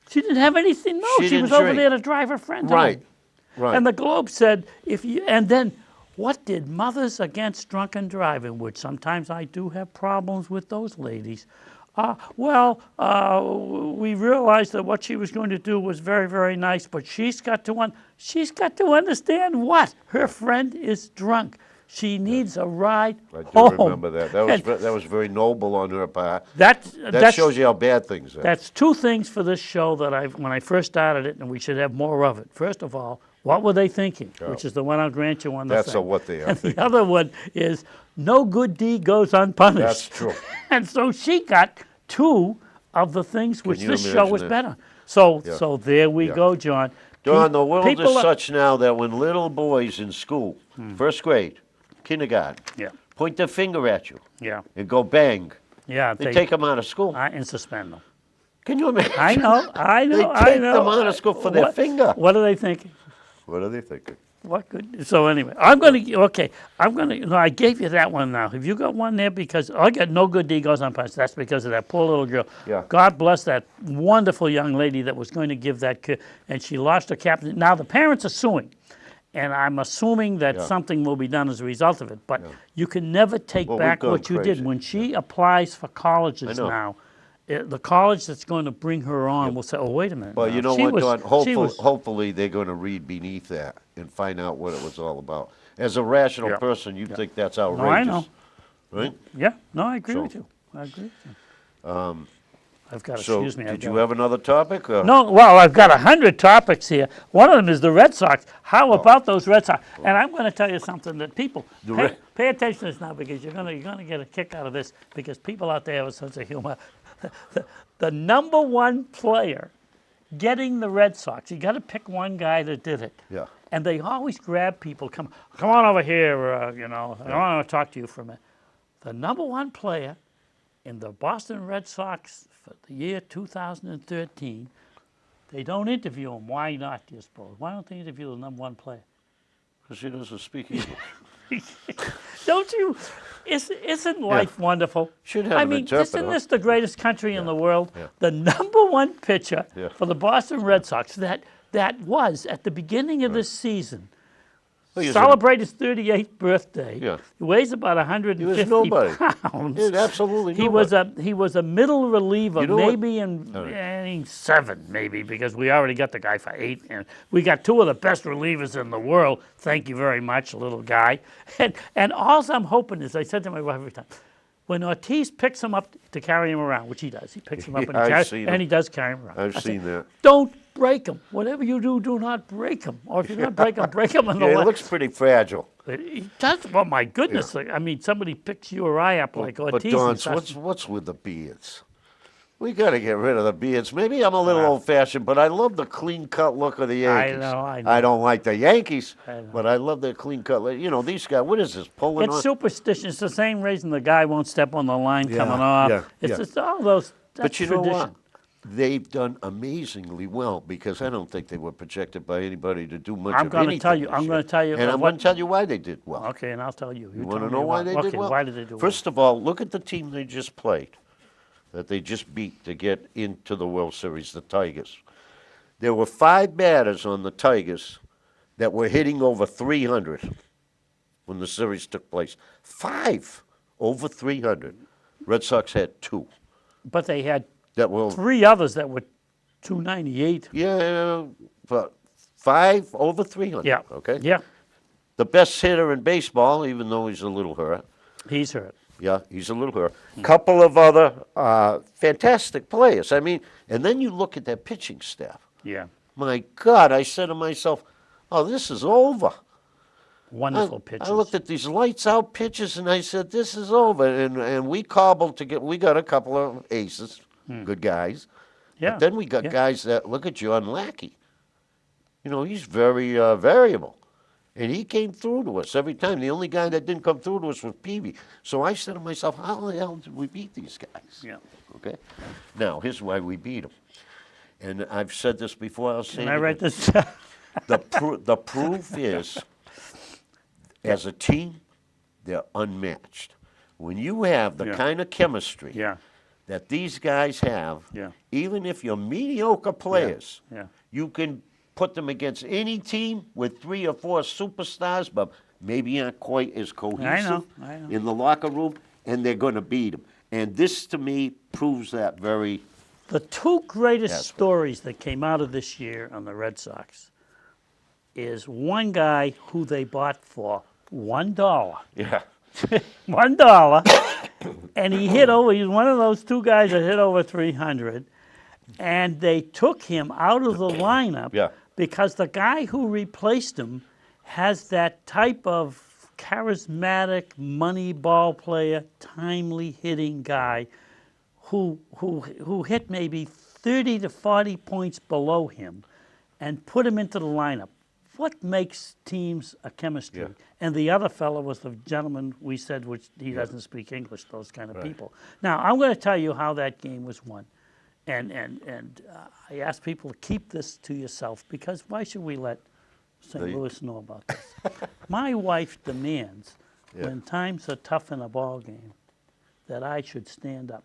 She didn't have anything. No, She she was didn't over drink. there to drive her friend Right, home. right. And the Globe said, and then what did Mothers Against Drunken Driving, which sometimes I do have problems with those ladies. We realized that what she was going to do was very, very nice, but she's got to understand what? Her friend is drunk. She needs a ride I do home. remember that. That was very noble on her part. That Shows you how bad things are. That's 2 things for this show that when I first started it, and we should have more of it. First of all, what were they thinking? Which is the one I'll grant you on the That's thing. what they are And thinking. the other one is no good deed goes unpunished. That's true. And so she got 2 of the things which you this show imagine was that? better. So there we go, John. Don, the world People is are- such now that when little boys in school, first grade, kindergarten, Yeah, point their finger at you yeah, and go bang, yeah. they take them out of school. And suspend them. Can you imagine? I know. They take them out of school for their finger. What are they thinking? What are they thinking? What good? So anyway, I gave you that one now. Have you got one there? Because I got no good deed goes unpunished. That's because of that poor little girl. Yeah. God bless that wonderful young lady that was going to give that kid, and she lost her captain. Now the parents are suing, and I'm assuming that something will be done as a result of it. But you can never take Well, back we've what gone you crazy. did. When she applies for colleges know. now, the college that's going to bring her on will say, "Oh, wait a minute." Well, now. you know She what, was- Don? she was- Hopefully they're going to read beneath that and find out what it was all about. As a rational Yeah. person, you think that's I outrageous. know. Right? Yeah, no, I agree So- with you. I agree with you. I've got, So, excuse me. I've did you got- have another topic? Or? No, well, I've got 100 topics here. One of them is the Red Sox. How about those Red Sox? And I'm going to tell you something that people pay attention to this now, because you're going to get a kick out of this, because people out there have a sense of humor. The number 1 player getting the Red Sox, you got to pick one guy that did it. Yeah. And they always grab people. Come on over here. I want to talk to you for a minute. The number 1 player in the Boston Red Sox for the year 2013, they don't interview him. Why not, do you suppose? Why don't they interview the number 1 player? Because she doesn't speak English. Don't you? Isn't life wonderful? Should have I an mean, interpreter. isn't this the greatest country in the world? The number 1 pitcher for the Boston Red Sox that was, at the beginning of this season, Well, he was celebrate his 38th birthday. Yeah. He weighs about 150 nobody. pounds. He was absolutely He nobody. was a middle reliever, You know what? maybe in inning 7, maybe, because we already got the guy for 8, and we got 2 of the best relievers in the world. Thank you very much, little guy. And all I'm hoping is, I said to my wife every time, when Ortiz picks him up to carry him around, which he does, he picks him up and, I've seen him. he does carry him around. I've I seen said, that. Don't break him. Whatever you do, do not break him. Or if you're going to break him in the Yeah, he left. looks pretty fragile. He does. Well, my goodness. I mean, somebody picks you or I up like But Ortiz. Don, and starts- what's with the beards? We got to get rid of the beards. Maybe I'm a little old-fashioned, but I love the clean-cut look of the Yankees. I know. I don't like the Yankees, I know. but I love their clean-cut. You know, these guys. What is this pulling It's on? superstition. It's the same reason the guy won't step on the line coming Yeah, off. yeah, It's yeah. just all those. That's But you tradition. know what? They've done amazingly well because I don't think they were projected by anybody to do much I'm of gonna anything tell you- this I'm year. gonna tell you and I'm what- going to tell you why they did well. Okay, and I'll tell you. You want tell to me know why they did okay, well? why did they do First of all, look at the team they just played, that they just beat to get into the World Series, the Tigers. There were 5 batters on the Tigers that were hitting over 300 when the series took place. 5 over 300. Red Sox had 2 well? But they had that were 3 others that were 298. yeah, but 5 over 300. Yeah. Okay. Yeah. The best hitter in baseball, even though he's a little hurt. He's hurt. Yeah, he's a little hurt. Couple of other fantastic players. I mean, and then you look at that pitching staff. Yeah. My God, I said to myself, "Oh, this is over." Wonderful pitches. I looked at these lights out pitches and I said, "This is over." And we cobbled to get. We got a couple of aces, good guys. Yeah. But then we got yeah. guys that look at John Lackey. You know, he's very variable. And he came through to us every time. The only guy that didn't come through to us was Peavy. So I said to myself, how the hell did we beat these guys? Yeah. Okay? Now, here's why we beat them. And I've said this before. I'll say Can it I write again. this down? The proof is, as a team, they're unmatched. When you have the Yeah. kind of chemistry Yeah. that these guys have, Yeah. even if you're mediocre players, Yeah. you can put them against any team with 3 or 4 superstars, but maybe aren't quite as cohesive I know. in the locker room, and they're going to beat them. And this, to me, proves that very. The 2 greatest That's right. stories that came out of this year on the Red Sox is one guy who they bought for $1. Yeah. $1, and he hit over. He's one of those 2 guys that hit over 300, and they took him out of the lineup Yeah. because the guy who replaced him has that type of charismatic money ball player, timely hitting guy who hit maybe 30 to 40 points below him and put him into the lineup. What makes teams a chemistry? Yeah. And the other fellow was the gentleman we said, which he doesn't speak English, those kind of people. Now, I'm going to tell you how that game was won. And I ask people to keep this to yourself because why should we let St. Louis know about this? My wife demands when times are tough in a ball game that I should stand up.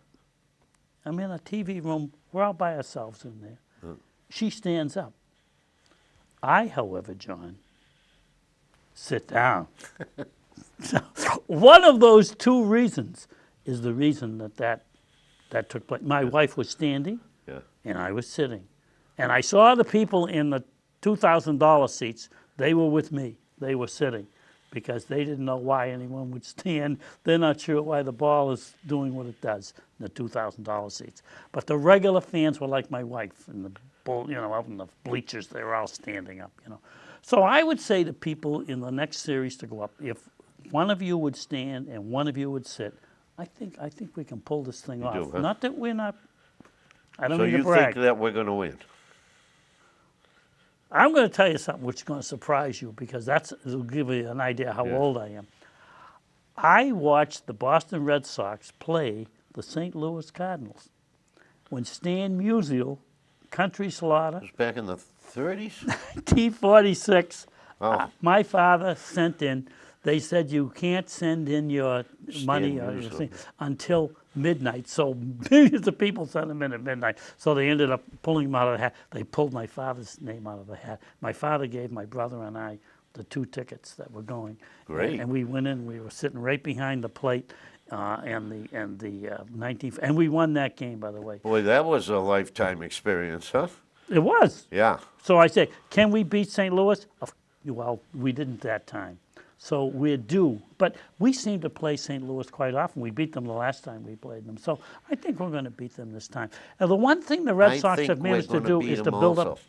I'm in a TV room. We're all by ourselves in there. She stands up. I, however, John, sit down. So, one of those 2 reasons is the reason that took place. My wife was standing, Yeah. and I was sitting. And I saw the people in the $2,000 seats. They were with me. They were sitting because they didn't know why anyone would stand. They're not sure why the ball is doing what it does in the $2,000 seats. But the regular fans were like my wife in the out in the bleachers. They were all standing up. So I would say to people in the next series to go up, if one of you would stand and one of you would sit, I think we can pull this thing off. do, huh? Not that we're not. I don't So mean to you brag. think that we're going to win? I'm going to tell you something which is going to surprise you because it'll give you an idea how Yeah. old I am. I watched the Boston Red Sox play the St. Louis Cardinals when Stan Musial, Country Slaughter, It was back in the 30s? T-46. Wow. My father sent in. They said you can't send in your money or your Musial. thing until midnight. So millions of people sent them in at midnight. So they ended up pulling them out of the hat. They pulled my father's name out of the hat. My father gave my brother and I the 2 tickets that were going. Great. And we went in. We were sitting right behind the plate, and the 19th. And we won that game, by the way. Boy, that was a lifetime experience, huh? It was. Yeah. So I say, can we beat St. Louis? Well, we didn't that time. So we're due. But we seem to play St. Louis quite often. We beat them the last time we played them. So I think we're going to beat them this time. Now, the one thing the Red I Sox think have managed we're to gonna do beat is to them build also. up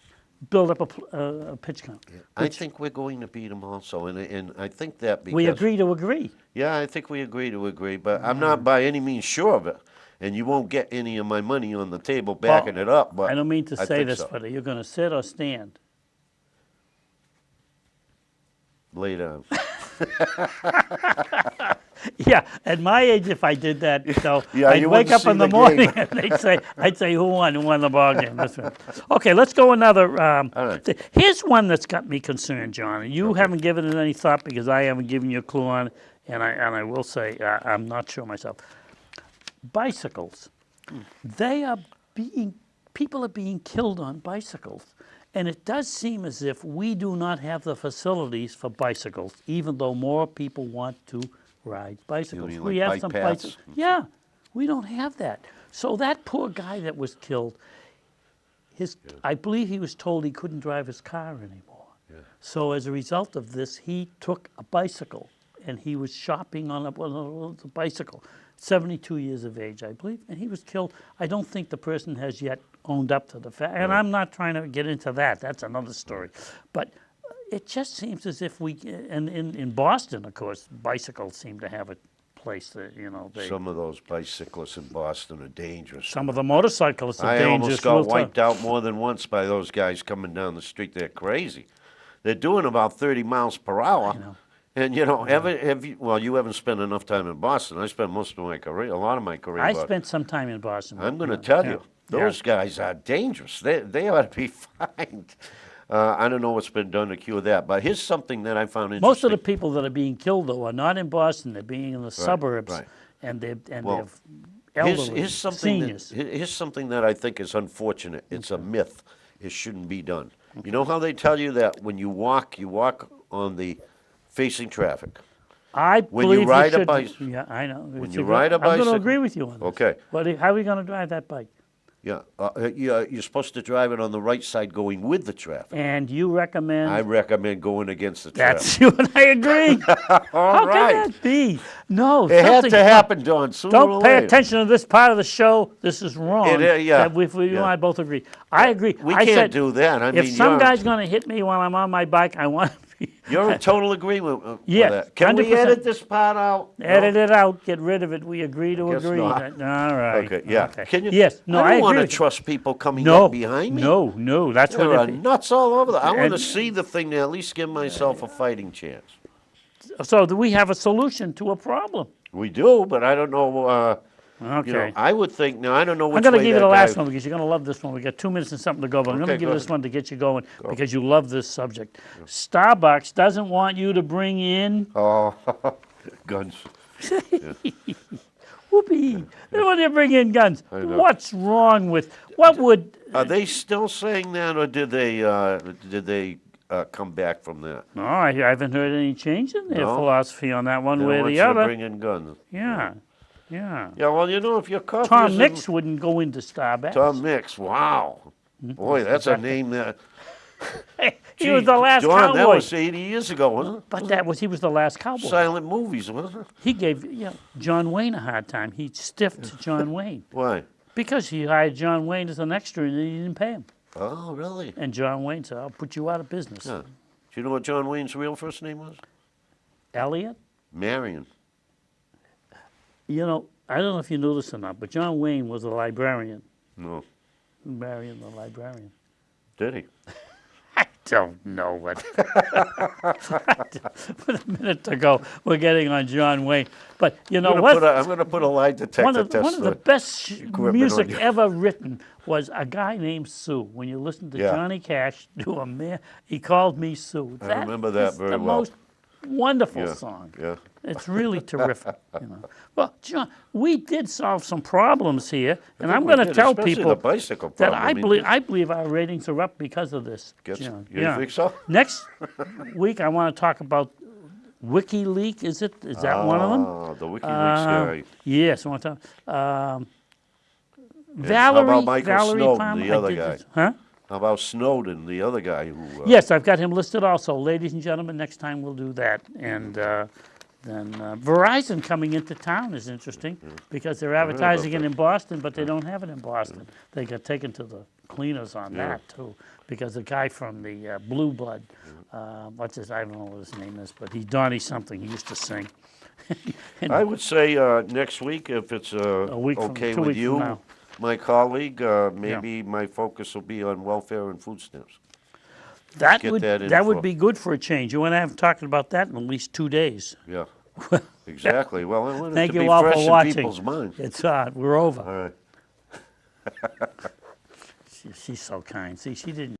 a pitch count. I think we're going to beat them also, and I think that because We agree to agree. Yeah, I think we agree to agree, but I'm not by any means sure of it. and you won't get any of my money on the table backing it up, but I don't mean to I say think this, so. but are you going to sit or stand? Lay down. Yeah, at my age, if I did that, so Yeah, I'd you wake wouldn't up see in the the morning game. and I'd say, who won? Who won the ball game? That's right. Okay, let's go another. All right. Here's one that's got me concerned, John. And you haven't given it any thought because I haven't given you a clue on it, and I will say I'm not sure myself. Bicycles, they are people are being killed on bicycles. And it does seem as if we do not have the facilities for bicycles, even though more people want to ride bicycles. mean We like have bike some paths? places. Yeah, we don't have that. So that poor guy that was killed, I believe he was told he couldn't drive his car anymore. So as a result of this, he took a bicycle and he was shopping on a bicycle. 72 years of age, I believe, and he was killed. I don't think the person has yet owned up to the fact, and I'm not trying to get into that. That's another story. But it just seems as if and in Boston, of course, bicycles seem to have a place that, Some of those bicyclists in Boston are dangerous. some of the motorcyclists are I dangerous. almost got we'll talk- wiped out more than once by those guys coming down the street. They're crazy. They're doing about 30 miles per hour. know. And you haven't spent enough time in Boston. I spent most of my career, a lot of my career. I but spent some time in Boston. I'm going to yeah, tell yeah, you, those guys are dangerous. They ought to be fined. I don't know what's been done to cure that, but here's something that I found interesting. Most of the people that are being killed, though, are not in Boston. They're being in the suburbs, right. and they're Well, elderly, here's seniors. here's something that I think is unfortunate. It's a myth. It shouldn't be done. You know how they tell you that when you walk on the facing traffic. I When believe you ride a should. bicycle. Yeah, I know. When you ride a I'm going bicycle. to agree with you on this. Okay. How are we going to drive that bike? Yeah, you're supposed to drive it on the right side going with the traffic. And you recommend? I recommend going against the traffic. That's you and I agree. How right. can that be? No, It had something- to happen, Don, sooner or Don't pay later. attention to this part of the show. This is wrong. yeah, That you and yeah. I both agree. I agree. We I can't said, do that. I mean, if some guy's going to hit me while I'm on my bike, I want to be. You're in total agreement with Yes, that. Can we 100%. edit this part out? Edit it out. Get rid of it. We agree to guess agree. not. All right. Okay, yeah. Okay. Can you? Yes. No, I I don't agree want to with you. trust people coming No, up behind me. No. That's There what are nuts all over there. I want to And- see the thing to at least give myself a fighting chance. So do we have a solution to a problem? We do, but I don't know. Okay. I would think. Now I don't know which I'm going to way give you that the last guy- one because you're going to love this one. We got 2 minutes and something to go, but I'm going to Okay, give go you this ahead. one to get you going because you love this subject. Starbucks doesn't want you to bring in Oh, guns. whoopee. They don't want you to bring in guns. I know. What's wrong with what would? Are they still saying that, or did they come back from that? No, I haven't heard any change in their No? philosophy on that one They way don't or want the you to other. bring in guns. Yeah. Yeah, well, if your coffee Tom isn't- Mix wouldn't go into Starbucks. Tom Mix, wow. Boy, that's a name that... He was the last Don, cowboy. that was 80 years ago, wasn't it? But he was the last cowboy. Silent movies, wasn't it? He gave John Wayne a hard time. He stiffed John Wayne Why? because he hired John Wayne as an extra and he didn't pay him. Oh, really? And John Wayne said, "I'll put you out of business." Yeah. Do you know what John Wayne's real first name was? Elliot, Marion. I don't know if you knew this or not, but John Wayne was a librarian. No. Marion, the librarian. Did he? I don't know what. With a minute to go, we're getting on John Wayne. But I'm what? going to put a lie detector One of test. the best equipment on music you. ever written was a guy named Sue. When you listen to Yeah. Johnny Cash do a man, he called me Sue. I remember that is very the well. most wonderful Yeah, song. yeah. It's really terrific. Well, John, we did solve some problems here, and I'm going to tell especially people the bicycle that problem. I believe our ratings are up because of this. John. You think so? Next week, I want to talk about WikiLeaks. Is that one of them? Oh, the WikiLeaks guy. Yes, I want to talk. How Valerie, about Michael Valerie Snowden, Palmer, the I other did guy? this- Huh? How about Snowden, the other guy who... Yes, I've got him listed also. Ladies and gentlemen, next time we'll do that. And then Verizon coming into town is interesting because they're advertising it in Boston, but they don't have it in Boston. They got taken to the cleaners on that too because the guy from the Blue Blood, I don't know what his name is, but he's Donnie something. He used to sing. I would say next week, if it's week from- okay 2 with weeks from you, now. my colleague, maybe my focus will be on welfare and food stamps. That Get would, that in that would for- be good for a change. You and I have talking about that in at least 2 days. Yeah, exactly. Well, I want it Thank to be you all fresh for in watching. people's minds. It's, we're over. All right. She's so kind. See, she didn't.